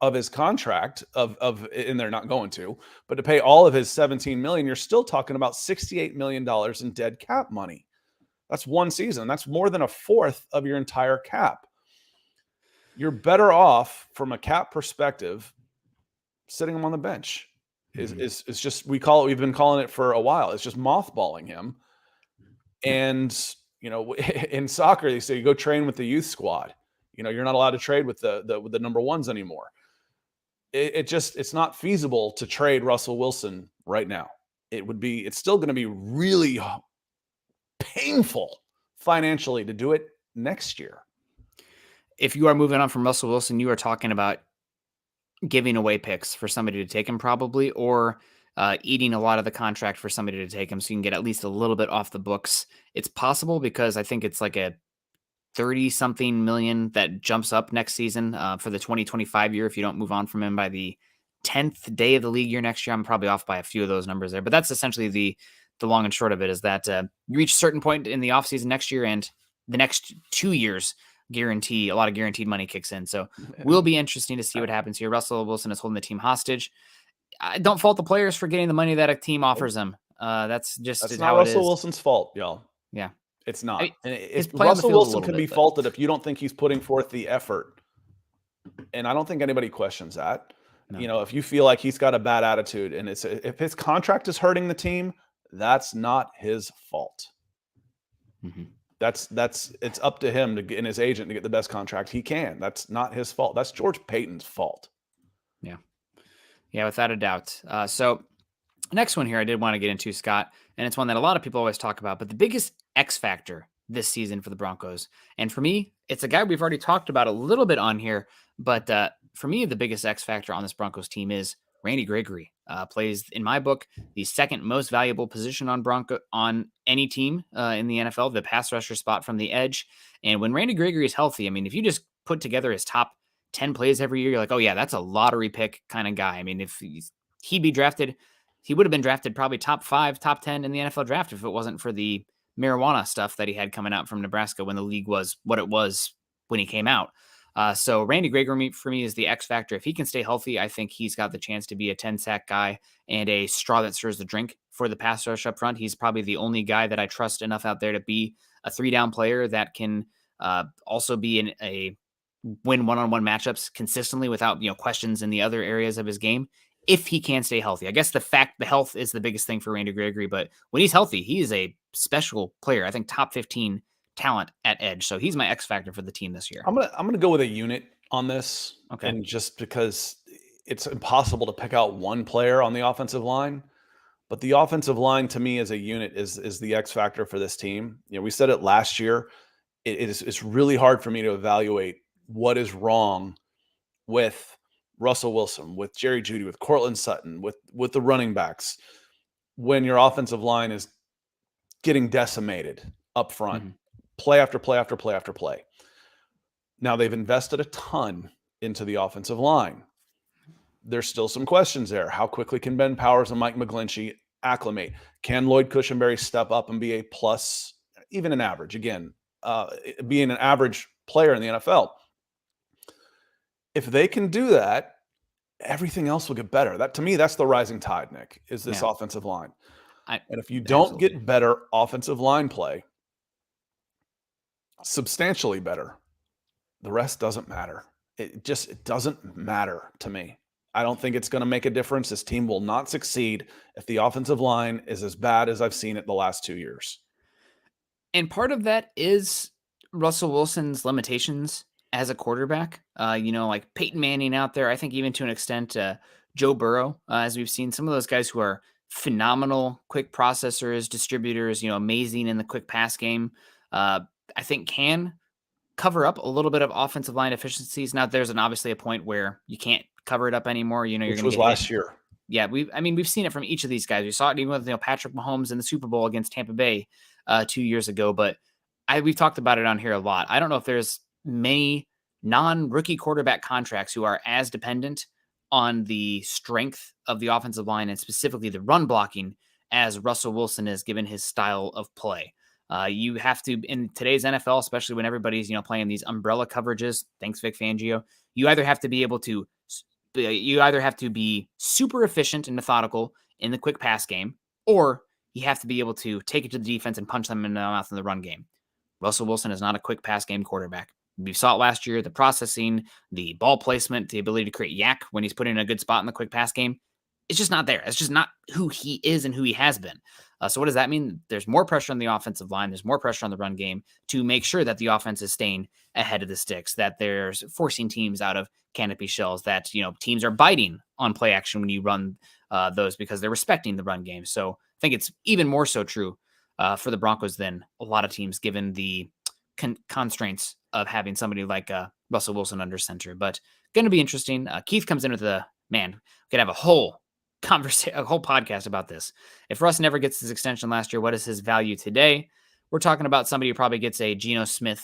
B: of his contract and they're not going to, but to pay all of his 17 million, you're still talking about $68 million in dead cap money. That's one season. That's more than a fourth of your entire cap. You're better off from a cap perspective sitting him on the bench. Is just we've been calling it for a while. It's just mothballing him. And in soccer, they say you go train with the youth squad. You're not allowed to trade with the number ones anymore. It's not feasible to trade Russell Wilson right now. It's still going to be really painful financially to do it next year.
A: If you are moving on from Russell Wilson, you are talking about giving away picks for somebody to take him probably, or eating a lot of the contract for somebody to take him so you can get at least a little bit off the books. It's possible because I think it's like a 30-something million that jumps up next season for the 2025 year if you don't move on from him by the 10th day of the league year next year. I'm probably off by a few of those numbers there, but that's essentially the long and short of it, is that you reach a certain point in the offseason next year, and the next 2 years a lot of guaranteed money kicks in. So will be interesting to see what happens here. Russell Wilson is holding the team hostage. I don't fault the players for getting the money that a team offers them. That's
B: not Russell Wilson's fault, y'all.
A: Yeah,
B: it's not. Russell Wilson can be faulted if you don't think he's putting forth the effort, and I don't think anybody questions that. No. If you feel like he's got a bad attitude, and if his contract is hurting the team, that's not his fault. It's up to him and his agent to get the best contract he can. That's not his fault. That's George Payton's fault.
A: Yeah. Yeah, without a doubt. So next one here I did want to get into, Scott, and it's one that a lot of people always talk about, but the biggest X factor this season for the Broncos. And for me, it's a guy we've already talked about a little bit on here, but for me, the biggest X factor on this Broncos team is Randy Gregory. Plays, in my book, the second most valuable position on any team in the NFL, the pass rusher spot from the edge. And when Randy Gregory is healthy, I mean, if you just put together his top 10 plays every year, you're like, oh yeah, that's a lottery pick kind of guy. I mean, if he'd be drafted, he would have been drafted probably top 5, top 10 in the NFL draft if it wasn't for the marijuana stuff that he had coming out from Nebraska when the league was what it was when he came out. So Randy Gregory for me is the X factor. If he can stay healthy, I think he's got the chance to be a 10-sack guy and a straw that stirs the drink for the pass rush up front. He's probably the only guy that I trust enough out there to be a 3-down player that can also be in a win one-on-one matchups consistently without questions in the other areas of his game, if he can stay healthy. I guess the health is the biggest thing for Randy Gregory, but when he's healthy, he is a special player. I think top 15 talent at edge. So he's my X factor for the team this year.
B: I'm gonna go with a unit on this.
A: Okay.
B: And just because it's impossible to pick out one player on the offensive line, but the offensive line to me as a unit is the X factor for this team. We said it last year. It's really hard for me to evaluate what is wrong with Russell Wilson, with Jerry Jeudy, with Courtland Sutton, with the running backs, when your offensive line is getting decimated up front, play after play after play after play. Now they've invested a ton into the offensive line. There's still some questions there. How quickly can Ben Powers and Mike McGlinchey acclimate? Can Lloyd Cushenberry step up and be a plus, even an average? Again, being an average player in the NFL. If they can do that, everything else will get better. That, to me, that's the rising tide, Nick, is this offensive line. And if you don't get better offensive line play, substantially better, the rest doesn't matter. It doesn't matter to me. I don't think it's going to make a difference. This team will not succeed if the offensive line is as bad as I've seen it the last 2 years.
A: And part of that is Russell Wilson's limitations as a quarterback. Like Peyton Manning out there, I think even to an extent, Joe Burrow, as we've seen, some of those guys who are phenomenal quick processors, distributors, amazing in the quick pass game, I think can cover up a little bit of offensive line efficiencies. Now, there's obviously a point where you can't cover it up anymore. You're going to get
B: last year.
A: Yeah, we've seen it from each of these guys. We saw it even with Patrick Mahomes in the Super Bowl against Tampa Bay 2 years ago. But we've talked about it on here a lot. I don't know if there's many non-rookie quarterback contracts who are as dependent on the strength of the offensive line and specifically the run blocking as Russell Wilson is, given his style of play. You have to, in today's NFL, especially when everybody's playing these umbrella coverages. Thanks, Vic Fangio. You either have to be super efficient and methodical in the quick pass game, or you have to be able to take it to the defense and punch them in the mouth in the run game. Russell Wilson is not a quick pass game quarterback. We saw it last year, the processing, the ball placement, the ability to create yak when he's put in a good spot in the quick pass game. It's just not there. It's just not who he is and who he has been. So what does that mean? There's more pressure on the offensive line. There's more pressure on the run game to make sure that the offense is staying ahead of the sticks, that there's forcing teams out of canopy shells, that, teams are biting on play action when you run those because they're respecting the run game. So I think it's even more so true for the Broncos than a lot of teams, given the constraints of having somebody like Russell Wilson under center. But going to be interesting. Keith comes in with we could have a whole podcast about this. If Russ never gets his extension last year, what is his value today? We're talking about somebody who probably gets a Geno Smith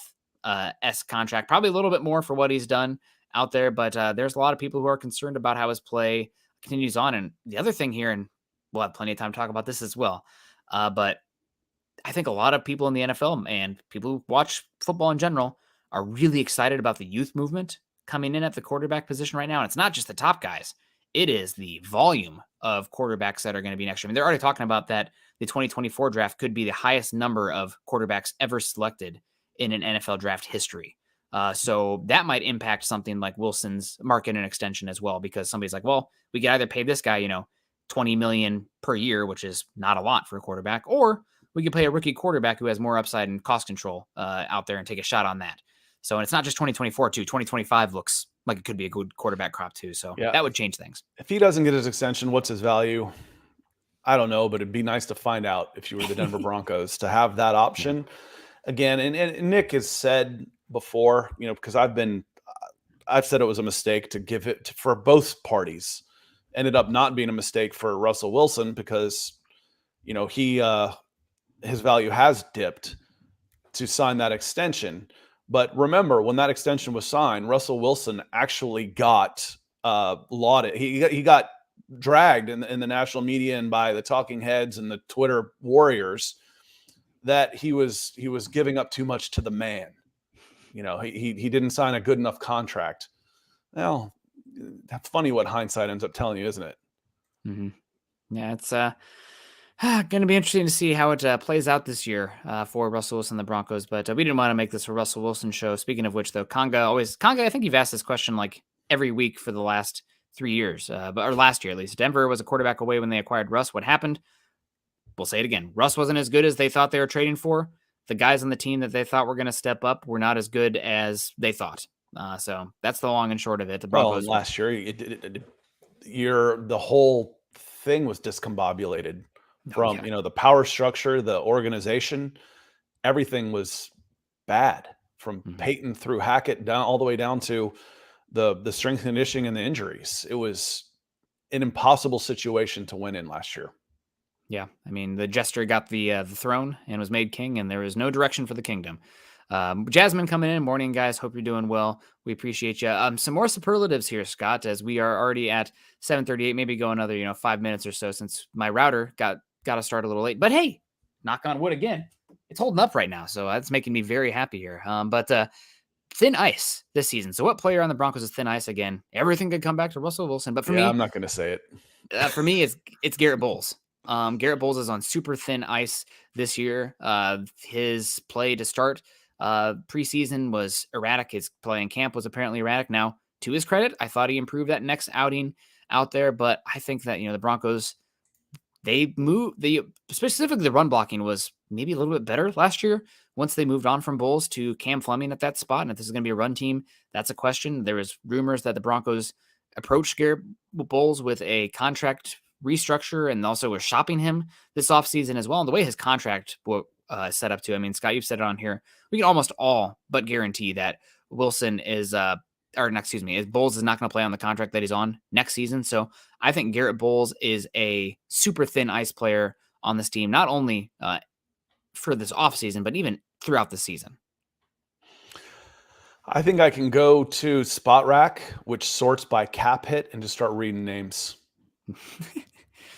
A: contract, probably a little bit more for what he's done out there. But there's a lot of people who are concerned about how his play continues on. And the other thing here, and we'll have plenty of time to talk about this as well, but I think a lot of people in the NFL and people who watch football in general are really excited about the youth movement coming in at the quarterback position right now. And it's not just the top guys. It is the volume of quarterbacks that are going to be next year. I mean, they're already talking about that the 2024 draft could be the highest number of quarterbacks ever selected in an NFL draft history. So that might impact something like Wilson's market and extension as well, because somebody's like, well, we could either pay this guy, $20 million per year, which is not a lot for a quarterback, or we could pay a rookie quarterback who has more upside and cost control out there and take a shot on that. So, and it's not just 2024 too. 2025 looks like it could be a good quarterback crop too. So
B: Yeah.
A: that would change things.
B: If he doesn't get his extension, what's his value? I don't know, but it'd be nice to find out if you were the Denver Broncos to have that option again. And Nick has said before, because I've said it was a mistake to give it for both parties. Ended up not being a mistake for Russell Wilson because, his value has dipped to sign that extension. But remember, when that extension was signed, Russell Wilson actually got lauded. He got dragged in the national media and by the talking heads and the Twitter warriors that he was giving up too much to the man. He didn't sign a good enough contract. Well, that's funny what hindsight ends up telling you, isn't it?
A: Mm-hmm. Yeah, it's going to be interesting to see how it plays out this year for Russell Wilson and the Broncos. But we didn't want to make this a Russell Wilson show. Speaking of which, though, Conga, I think you've asked this question like every week for the last 3 years, or last year at least. Denver was a quarterback away when they acquired Russ. What happened? We'll say it again. Russ wasn't as good as they thought they were trading for. The guys on the team that they thought were going to step up were not as good as they thought. So that's the long and short of it. The Broncos
B: last year, the whole thing was discombobulated from the power structure, the organization. Everything was bad from Payton through Hackett down all the way down to the strength and conditioning and the injuries. It was an impossible situation to win in last year.
A: Yeah, I mean, the jester got the throne and was made king, and there was no direction for the kingdom. Jasmine coming in. Morning, guys. Hope you're doing well. We appreciate you. Some more superlatives here, Scott, as we are already at 7:38. Maybe go another 5 minutes or so since my router got to start a little late. But hey, knock on wood again. It's holding up right now, so that's making me very happy here. But thin ice this season. So what player on the Broncos is thin ice again? Everything could come back to Russell Wilson, but for me,
B: I'm not going to say it.
A: For me, it's Garrett Bowles. Garrett Bowles is on super thin ice this year. His play to start preseason was erratic. His play in camp was apparently erratic. Now, to his credit, I thought he improved that next outing out there, but I think that, the Broncos, specifically the run blocking was maybe a little bit better last year once they moved on from Bowles to Cam Fleming at that spot. And if this is going to be a run team, that's a question. There was rumors that the Broncos approached Garrett Bowles with a contract restructure and also was shopping him this offseason as well. And the way his contract set up to, I mean, Scott, you've said it on here, we can almost all but guarantee that Wilson is, Bowles is not going to play on the contract that he's on next season. So I think Garrett Bowles is a super thin ice player on this team, not only for this offseason, but even throughout the season.
B: I think I can go to Spot Rack, which sorts by cap hit, and just start reading names.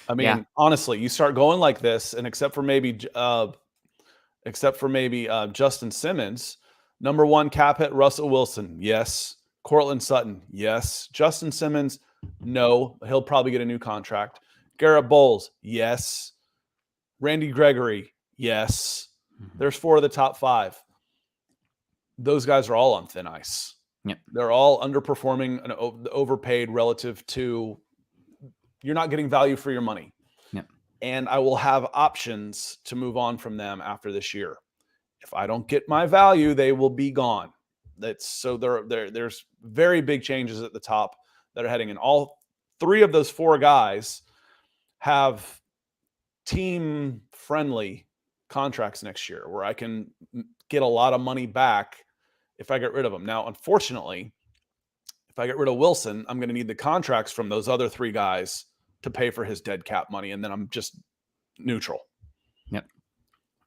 B: I mean, honestly, you start going like this, and except for maybe Justin Simmons, number one cap hit, Russell Wilson, yes. Courtland Sutton, yes. Justin Simmons, no. He'll probably get a new contract. Garrett Bowles, yes. Randy Gregory, yes. There's 4 of the top 5. Those guys are all on thin ice.
A: Yep.
B: They're all underperforming and overpaid relative to you're not getting value for your money.
A: Yep.
B: And I will have options to move on from them after this year. If I don't get my value, they will be gone. There's very big changes at the top that are heading in. All 3 of those 4 guys have team-friendly contracts next year where I can get a lot of money back if I get rid of them. Now, unfortunately, if I get rid of Wilson, I'm going to need the contracts from those other 3 guys to pay for his dead cap money, and then I'm just neutral.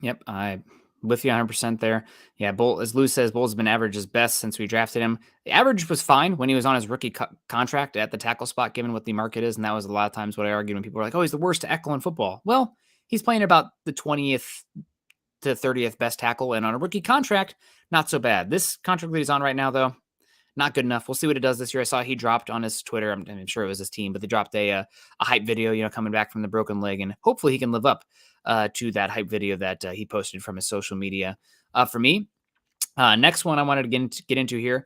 A: Yep. I'm with you 100% there. Yeah, as Lou says, Bowles has been average his best since we drafted him. The average was fine when he was on his rookie contract at the tackle spot, given what the market is, and that was a lot of times what I argued when people were like, oh, he's the worst tackle in football. Well, he's playing about the 20th to 30th best tackle, and on a rookie contract, not so bad. This contract that he's on right now, though, not good enough. We'll see what it does this year. I saw he dropped on his Twitter. I'm sure it was his team, but they dropped a hype video, coming back from the broken leg, and hopefully he can live up to that hype video that he posted from his social media. For me, next one I wanted to get into here.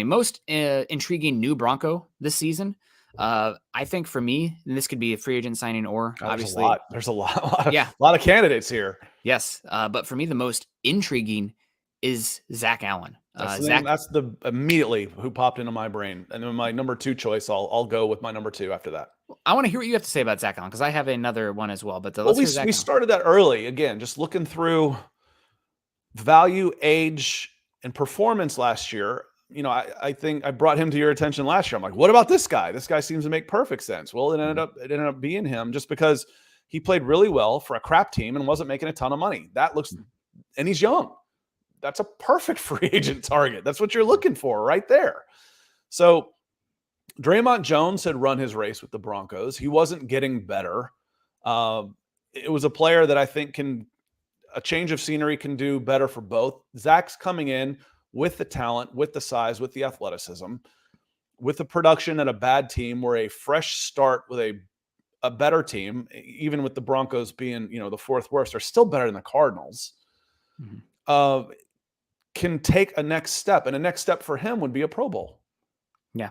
A: Most intriguing new Bronco this season. I think for me, and this could be a free agent signing or obviously
B: there's a lot of candidates here.
A: Yes. But for me, the most intriguing is Zach Allen.
B: That's the name. That's the immediately who popped into my brain. And then my number 2 choice, I'll go with my number 2 after that.
A: I want to hear what you have to say about Zach Allen because I have another one as well. But let's
B: we
A: hear Zach
B: we
A: Allen.
B: started that early. Again, just looking through value, age, and performance last year. I think I brought him to your attention last year. I'm like, what about this guy? This guy seems to make perfect sense. Well, it ended up being him just because he played really well for a crap team and wasn't making a ton of money. And he's young. That's a perfect free agent target. That's what you're looking for right there. So Draymond Jones had run his race with the Broncos. He wasn't getting better. It was a player that I think a change of scenery can do better for both. Zach's coming in with the talent, with the size, with the athleticism, with the production at a bad team, where a fresh start with a better team, even with the Broncos being, the 4th worst, are still better than the Cardinals. Can take a next step, and a next step for him would be a Pro Bowl.
A: Yeah.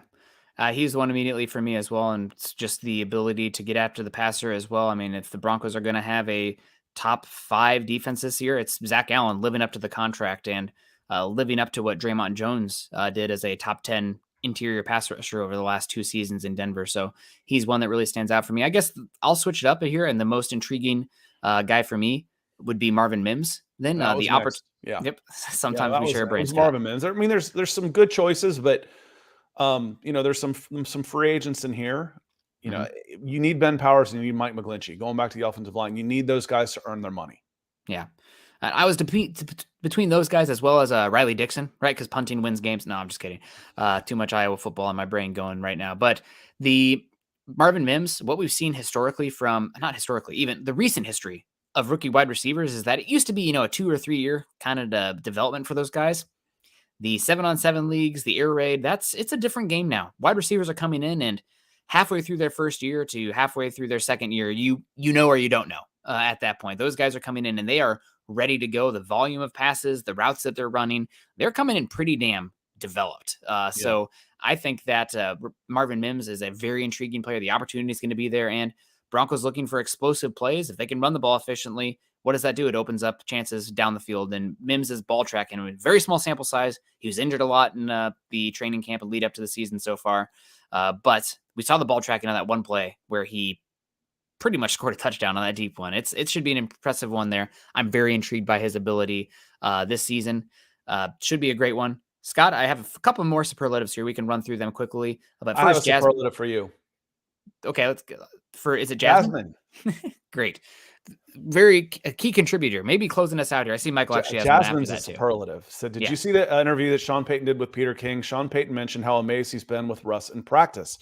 A: He's one immediately for me as well, and it's just the ability to get after the passer as well. I mean, if the Broncos are going to have a top 5 defense this year, it's Zach Allen living up to the contract and living up to what Draymond Jones did as a top 10 interior pass rusher over the last 2 seasons in Denver. So he's one that really stands out for me. I guess I'll switch it up here, and the most intriguing guy for me would be Marvin Mims. Then the opportunity.
B: Yeah.
A: Yep. Sometimes we share brains.
B: Marvin Mims. I mean, there's some good choices, but there's some free agents in here. You need Ben Powers and you need Mike McGlinchey. Going back to the offensive line, you need those guys to earn their money.
A: Yeah. I was between those guys as well as Riley Dixon, right? Because punting wins games. No, I'm just kidding. Too much Iowa football in my brain going right now. But the Marvin Mims, what we've seen historically not historically, even the recent history of rookie wide receivers is that it used to be, a 2 or 3 year kind of development for those guys. The 7-on-7 leagues, the air raid, it's a different game now. Wide receivers are coming in, and halfway through their first year to halfway through their second year, you know or you don't know at that point. Those guys are coming in and they are ready to go. The volume of passes, the routes that they're running, they're coming in pretty damn developed. So I think that Marvin Mims is a very intriguing player. The opportunity is going to be there, and Broncos looking for explosive plays. If they can run the ball efficiently, what does that do? It opens up chances down the field. And Mims' ball tracking, a very small sample size. He was injured a lot in the training camp and lead up to the season so far. But we saw the ball tracking on that one play where he pretty much scored a touchdown on that deep one. It should be an impressive one there. I'm very intrigued by his ability this season. Should be a great one. Scott, I have a couple more superlatives here. We can run through them quickly. But first,
B: I have a superlative for you.
A: Okay, let's go. Is it Jasmine? Great. Very a key contributor. Maybe closing us out here. I see Michael actually has
B: Jasmine's
A: one after
B: a superlative. So did you see the interview that Sean Payton did with Peter King? Sean Payton mentioned how amazed he's been with Russ in practice,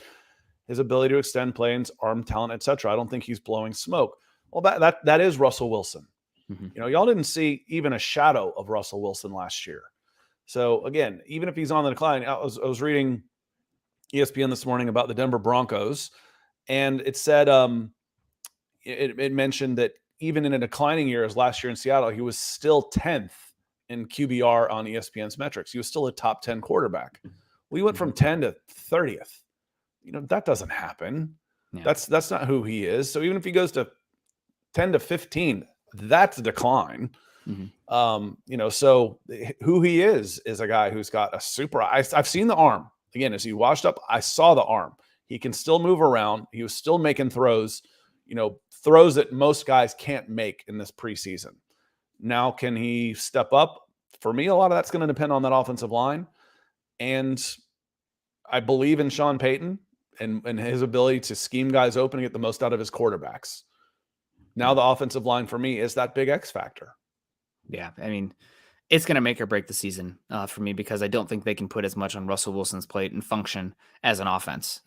B: his ability to extend plays, arm talent, etc. I don't think he's blowing smoke. Well, that is Russell Wilson. Mm-hmm. Y'all didn't see even a shadow of Russell Wilson last year. So again, even if he's on the decline, I was reading ESPN this morning about the Denver Broncos, and it said it mentioned that even in a declining year as last year in Seattle, he was still 10th in QBR on ESPN's metrics. He was still a top 10 quarterback. We went from 10 to 30th. That doesn't happen. Yeah. That's not who he is. So even if he goes to 10 to 15, that's a decline. Mm-hmm. So who he is a guy who's got a super. I've seen the arm again as he washed up. I saw the arm. He can still move around. He was still making throws. Throws that most guys can't make in this preseason. Now, can he step up? For me, a lot of that's going to depend on that offensive line. And I believe in Sean Payton and his ability to scheme guys open and get the most out of his quarterbacks. Now, the offensive line for me is that big X factor.
A: Yeah, I mean, it's going to make or break the season for me because I don't think they can put as much on Russell Wilson's plate and function as an offense.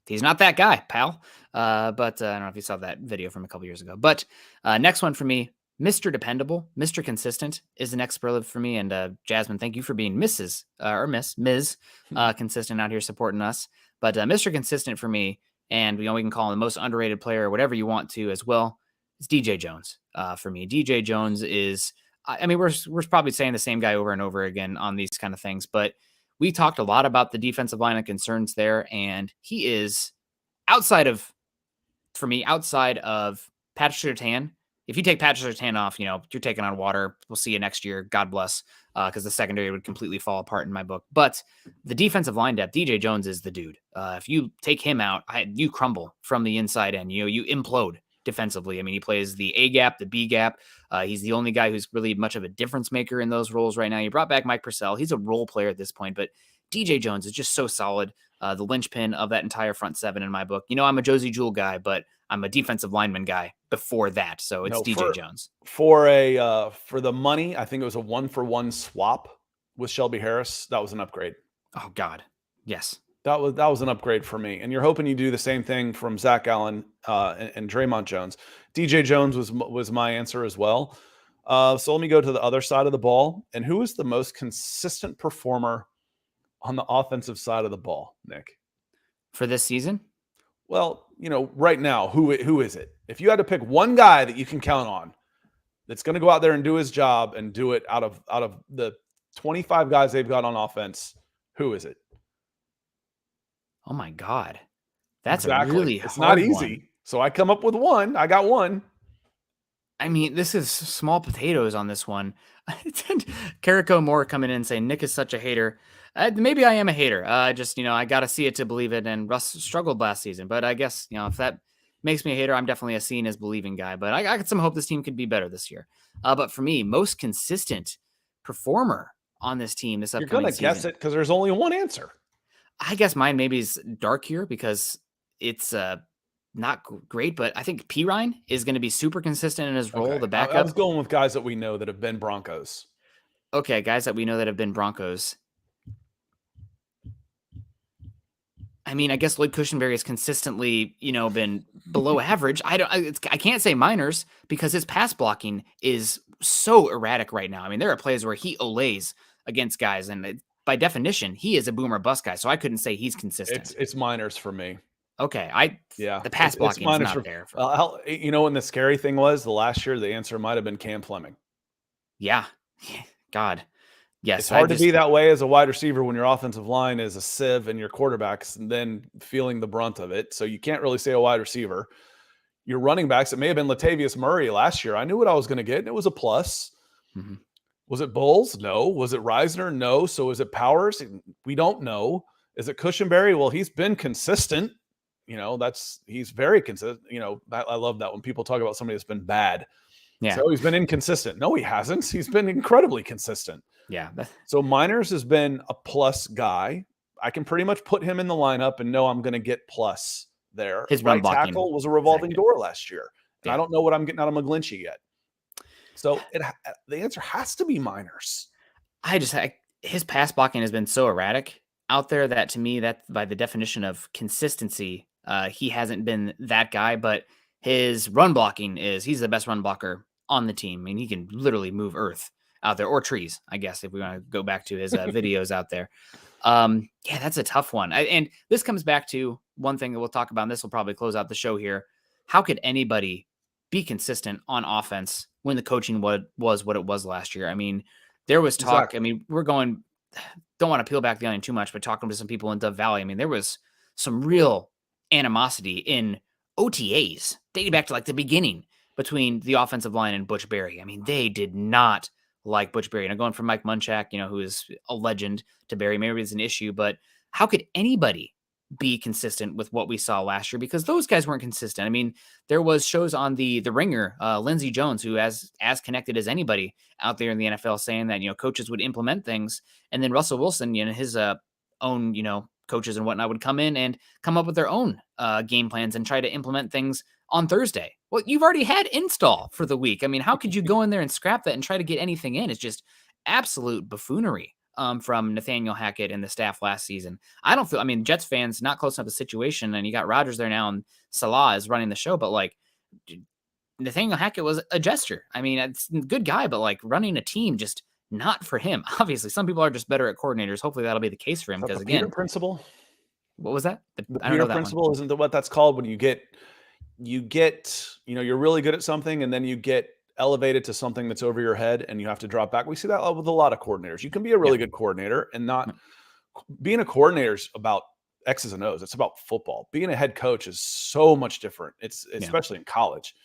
A: He's not that guy, pal. But I don't know if you saw that video from a couple years ago. But next one for me, Mr. Dependable, Mr. Consistent is the next superlative for me. And Jasmine, thank you for being Ms. Consistent out here supporting us. But Mr. Consistent for me, and we can call him the most underrated player or whatever you want to as well, it's DJ Jones for me. DJ Jones is, we're probably saying the same guy over and over again on these kind of things, but we talked a lot about the defensive line and concerns there, and he is outside of Patrick Surtain if you take Patrick Surtain off, you're taking on water. We'll see you next year. God bless. Because the secondary would completely fall apart in my book. But the defensive line depth, DJ Jones is the dude. If you take him out, you crumble from the inside in. You implode defensively. I mean, he plays the A gap, the B gap. He's the only guy who's really much of a difference maker in those roles right now. You brought back Mike Purcell. He's a role player at this point, but DJ Jones is just so solid. The linchpin of that entire front seven in my book. I'm a Josie Jewell guy, but I'm a defensive lineman guy before that. So it's DJ Jones.
B: For the money, I think it was a 1-for-1 swap with Shelby Harris. That was an upgrade.
A: Oh God. Yes.
B: That was an upgrade for me. And you're hoping you do the same thing from Zach Allen and Draymond Jones. DJ Jones was my answer as well. So let me go to the other side of the ball. And who is the most consistent performer on the offensive side of the ball, Nick?
A: For this season?
B: Well, right now, who is it? If you had to pick one guy that you can count on that's going to go out there and do his job and do it out of the 25 guys they've got on offense, who is it?
A: Oh my God. That's
B: exactly.
A: a really
B: It's
A: hard
B: not easy.
A: one.
B: So I come up with one. I got one.
A: I mean, this is small potatoes on this one. Carrico Moore coming in and saying Nick is such a hater. Maybe I am a hater. I got to see it to believe it. And Russ struggled last season. But I guess, if that makes me a hater, I'm definitely a seeing as believing guy. But I got some hope this team could be better this year. But for me, most consistent performer on this team this upcoming season.
B: You're going to guess it because there's only one answer.
A: I guess mine maybe is dark here because it's not great, but I think Pirine is going to be super consistent in his role,
B: Okay.
A: the backup.
B: I was going with guys that we know that have been Broncos.
A: Okay, guys that we know that have been Broncos. I mean, I guess Lloyd Cushenberry has consistently, been below average. I can't say minors because his pass blocking is so erratic right now. I mean, there are plays where he olays against guys, and by definition, he is a boomer bust guy. So I couldn't say he's consistent.
B: It's minors for me.
A: Okay, the pass blocking is not there.
B: When the scary thing was the last year, the answer might have been Cam Fleming.
A: Yeah, God. Yes,
B: it's hard to be that way as a wide receiver when your offensive line is a sieve and your quarterback's then feeling the brunt of it. So you can't really say a wide receiver. Your running backs, it may have been Latavius Murray last year. I knew what I was going to get, and it was a plus. Mm-hmm. Was it Bulls? No. Was it Reisner? No. So is it Powers? We don't know. Is it Cushenberry? Well, he's been consistent. He's very consistent. I love that when people talk about somebody that's been bad.
A: Yeah.
B: So he's been inconsistent. No, he hasn't. He's been incredibly consistent.
A: Yeah.
B: So Miners has been a plus guy. I can pretty much put him in the lineup and know I'm going to get plus there.
A: His
B: right tackle was a revolving door last year. And I don't know what I'm getting out of McGlinchey yet. So the answer has to be Miners.
A: His pass blocking has been so erratic out there that to me, that by the definition of consistency, he hasn't been that guy, but his run blocking he's the best run blocker on the team. I mean, he can literally move earth out there or trees, I guess, if we want to go back to his videos out there. That's a tough one. And this comes back to one thing that we'll talk about, and this will probably close out the show here. How could anybody be consistent on offense when the coaching was what it was last year? I mean, there was talk. Exactly. I mean, don't want to peel back the onion too much, but talking to some people in Dove Valley, I mean, there was some real animosity in OTAs dating back to like the beginning between the offensive line and Butch Berry. I mean, they did not like Butch Berry. And going from Mike Munchak, who is a legend, to Berry, maybe it's an issue, but how could anybody be consistent with what we saw last year? Because those guys weren't consistent. I mean, there was shows on the Ringer, Lindsey Jones, who as connected as anybody out there in the NFL, saying that, coaches would implement things. And then Russell Wilson, his own, coaches and whatnot would come in and come up with their own game plans and try to implement things on Thursday. Well, you've already had install for the week. I mean, how could you go in there and scrap that and try to get anything in? It's just absolute buffoonery from Nathaniel Hackett and the staff last season. Jets fans, not close enough to the situation, and you got Rodgers there now and Salah is running the show, but like Nathaniel Hackett was a jester. I mean, it's a good guy, but like running a team, just not for him. Obviously, some people are just better at coordinators. Hopefully that'll be the case for him. Because again,
B: Peter principle.
A: What was that?
B: The Peter principle isn't what that's called when you get, you're really good at something and then you get elevated to something that's over your head and you have to drop back. We see that with a lot of coordinators. You can be a really good coordinator and not being a coordinator is about X's and O's. It's about football. Being a head coach is so much different. It's especially in college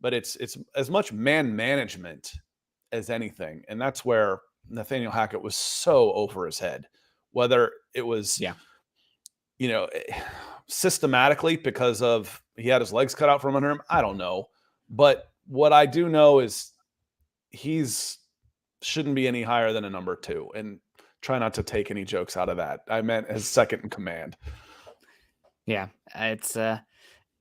B: but it's as much man management as anything. And that's where Nathaniel Hackett was so over his head, whether it was, systematically because of he had his legs cut out from under him. I don't know. But what I do know is he's shouldn't be any higher than a number 2, and try not to take any jokes out of that. I meant as second in command.
A: Yeah, it's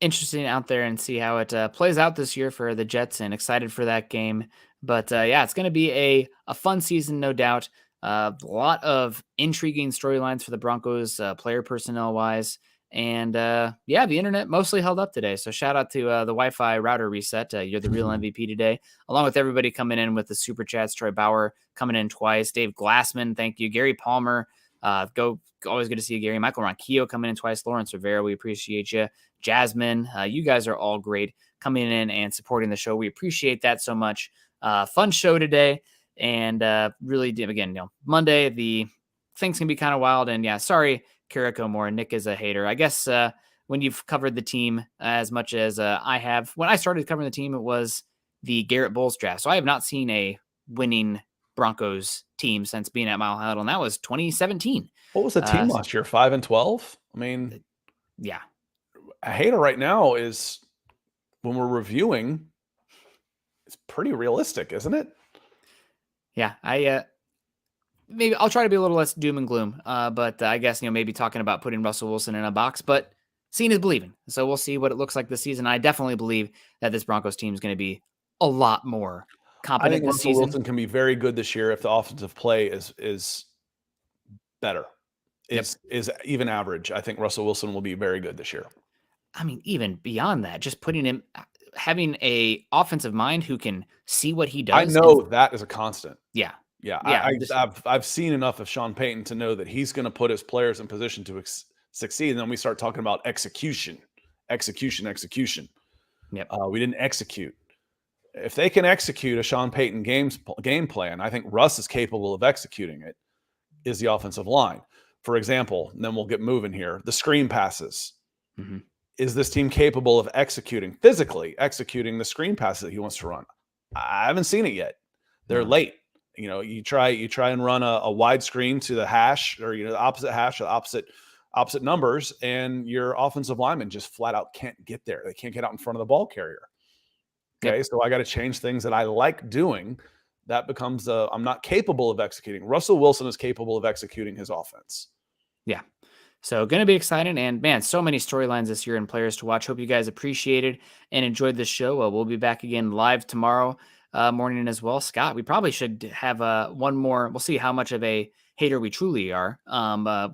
A: interesting out there and see how it plays out this year for the Jets, and excited for that game. But yeah, it's going to be a fun season, no doubt. A lot of intriguing storylines for the Broncos, player personnel wise. And yeah, the internet mostly held up today. So shout out to the Wi-Fi router reset. You're the real MVP today, along with everybody coming in with the super chats. Troy Bauer coming in twice. Dave Glassman, thank you. Gary Palmer, always good to see you, Gary. Michael Ronquillo coming in twice. Lawrence Rivera, we appreciate you. Jasmine, you guys are all great coming in and supporting the show. We appreciate that so much. Fun show today. And really, again, Monday, the things can be kind of wild. And yeah, sorry, Kariko Moore. Nick is a hater. I guess when you've covered the team as much as I have, when I started covering the team, it was the Garrett Bowles draft. So I have not seen a winning Broncos team since being at Mile High Huddle, and that was 2017.
B: What was the team last year? 5-12? I mean,
A: yeah.
B: A hater right now is, when we're reviewing, it's pretty realistic, isn't it?
A: Yeah, maybe I'll try to be a little less doom and gloom, but I guess, maybe talking about putting Russell Wilson in a box, but seeing is believing. So we'll see what it looks like this season. I definitely believe that this Broncos team is going to be a lot more competent this season.
B: Russell Wilson can be very good this year if the offensive play is better, is even average. I think Russell Wilson will be very good this year.
A: I mean, even beyond that, just putting him, having a offensive mind who can see what he does.
B: I know that is a constant.
A: Yeah.
B: I've seen enough of Sean Payton to know that he's going to put his players in position to succeed. And then we start talking about execution.
A: Yep.
B: We didn't execute. If they can execute a Sean Payton game plan, I think Russ is capable of executing it, is the offensive line. For example, and then we'll get moving here, the screen passes.
A: Mm-hmm.
B: Is this team capable of physically executing the screen passes that he wants to run? I haven't seen it yet. They're late. You try and run a wide screen to the hash, or the opposite hash, or opposite numbers, and your offensive linemen just flat out can't get there. They can't get out in front of the ball carrier. Okay, so I got to change things that I like doing. That becomes I'm not capable of executing. Russell Wilson is capable of executing his offense.
A: Yeah. So going to be exciting, and man, so many storylines this year and players to watch. Hope you guys appreciated and enjoyed this show. We'll be back again live tomorrow morning as well. Scott, we probably should have one more. We'll see how much of a hater we truly are.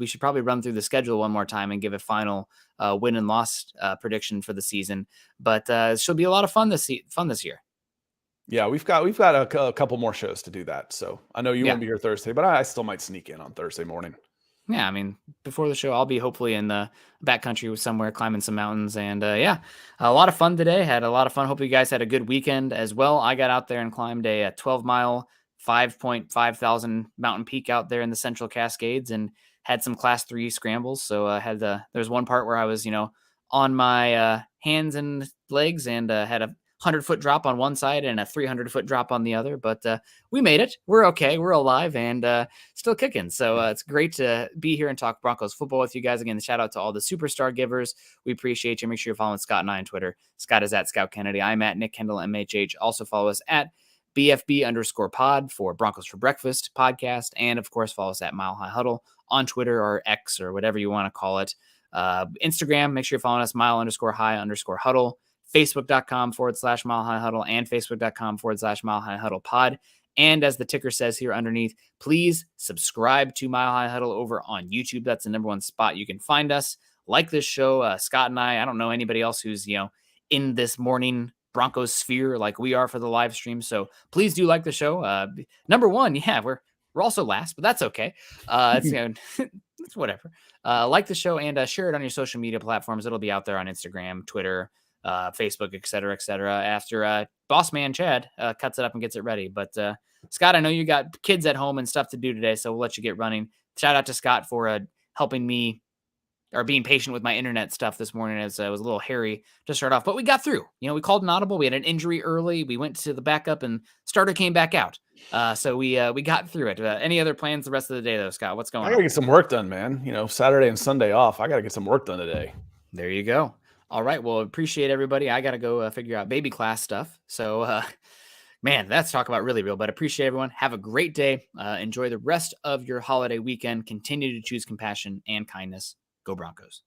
A: We should probably run through the schedule one more time and give a final win and loss prediction for the season. But it should be a lot of fun this year.
B: Yeah, we've got a couple more shows to do that. So I know you won't be here Thursday, but I still might sneak in on Thursday morning.
A: Yeah, I mean, before the show, I'll be hopefully in the backcountry somewhere, climbing some mountains. And yeah, a lot of fun today. Had a lot of fun. Hope you guys had a good weekend as well. I got out there and climbed a 12-mile, 5.5 thousand mountain peak out there in the Central Cascades, and had some class 3 scrambles. So I had there's one part where I was, on my hands and legs, and had a 100-foot drop on one side and a 300-foot drop on the other, but we made it. We're okay. We're alive and still kicking. So it's great to be here and talk Broncos football with you guys. Again, shout out to all the superstar givers. We appreciate you. Make sure you're following Scott and I on Twitter. Scott is at Scout Kennedy. I'm at Nick Kendell, MHH. Also follow us at BFB_pod for Broncos for Breakfast podcast. And of course, follow us at Mile High Huddle on Twitter or X or whatever you want to call it. Instagram, make sure you're following us Mile_High_Huddle. Facebook.com/Mile High Huddle and Facebook.com/Mile High Huddle pod. And as the ticker says here underneath, please subscribe to Mile High Huddle over on YouTube. That's the #1 spot you can find us. Like this show, Scott and I don't know anybody else who's, in this morning Broncos sphere like we are for the live stream. So please do like the show. #1, yeah, we're also last, but that's okay. It's, it's whatever. Like the show and share it on your social media platforms. It'll be out there on Instagram, Twitter, Facebook, et cetera, after boss man Chad cuts it up and gets it ready. But Scott, I know you got kids at home and stuff to do today, so we'll let you get running. Shout out to Scott for helping me or being patient with my internet stuff this morning as it was a little hairy to start off, but we got through. We called an audible. We had an injury early. We went to the backup and starter came back out. So we got through it. Any other plans the rest of the day though, Scott? What's going
B: I
A: on?
B: gotta get some work done, man. Saturday and Sunday off. I gotta get some work done today.
A: There you go. All right. Well, appreciate everybody. I got to go figure out baby class stuff. So, man, that's talk about really real, but appreciate everyone. Have a great day. Enjoy the rest of your holiday weekend. Continue to choose compassion and kindness. Go Broncos.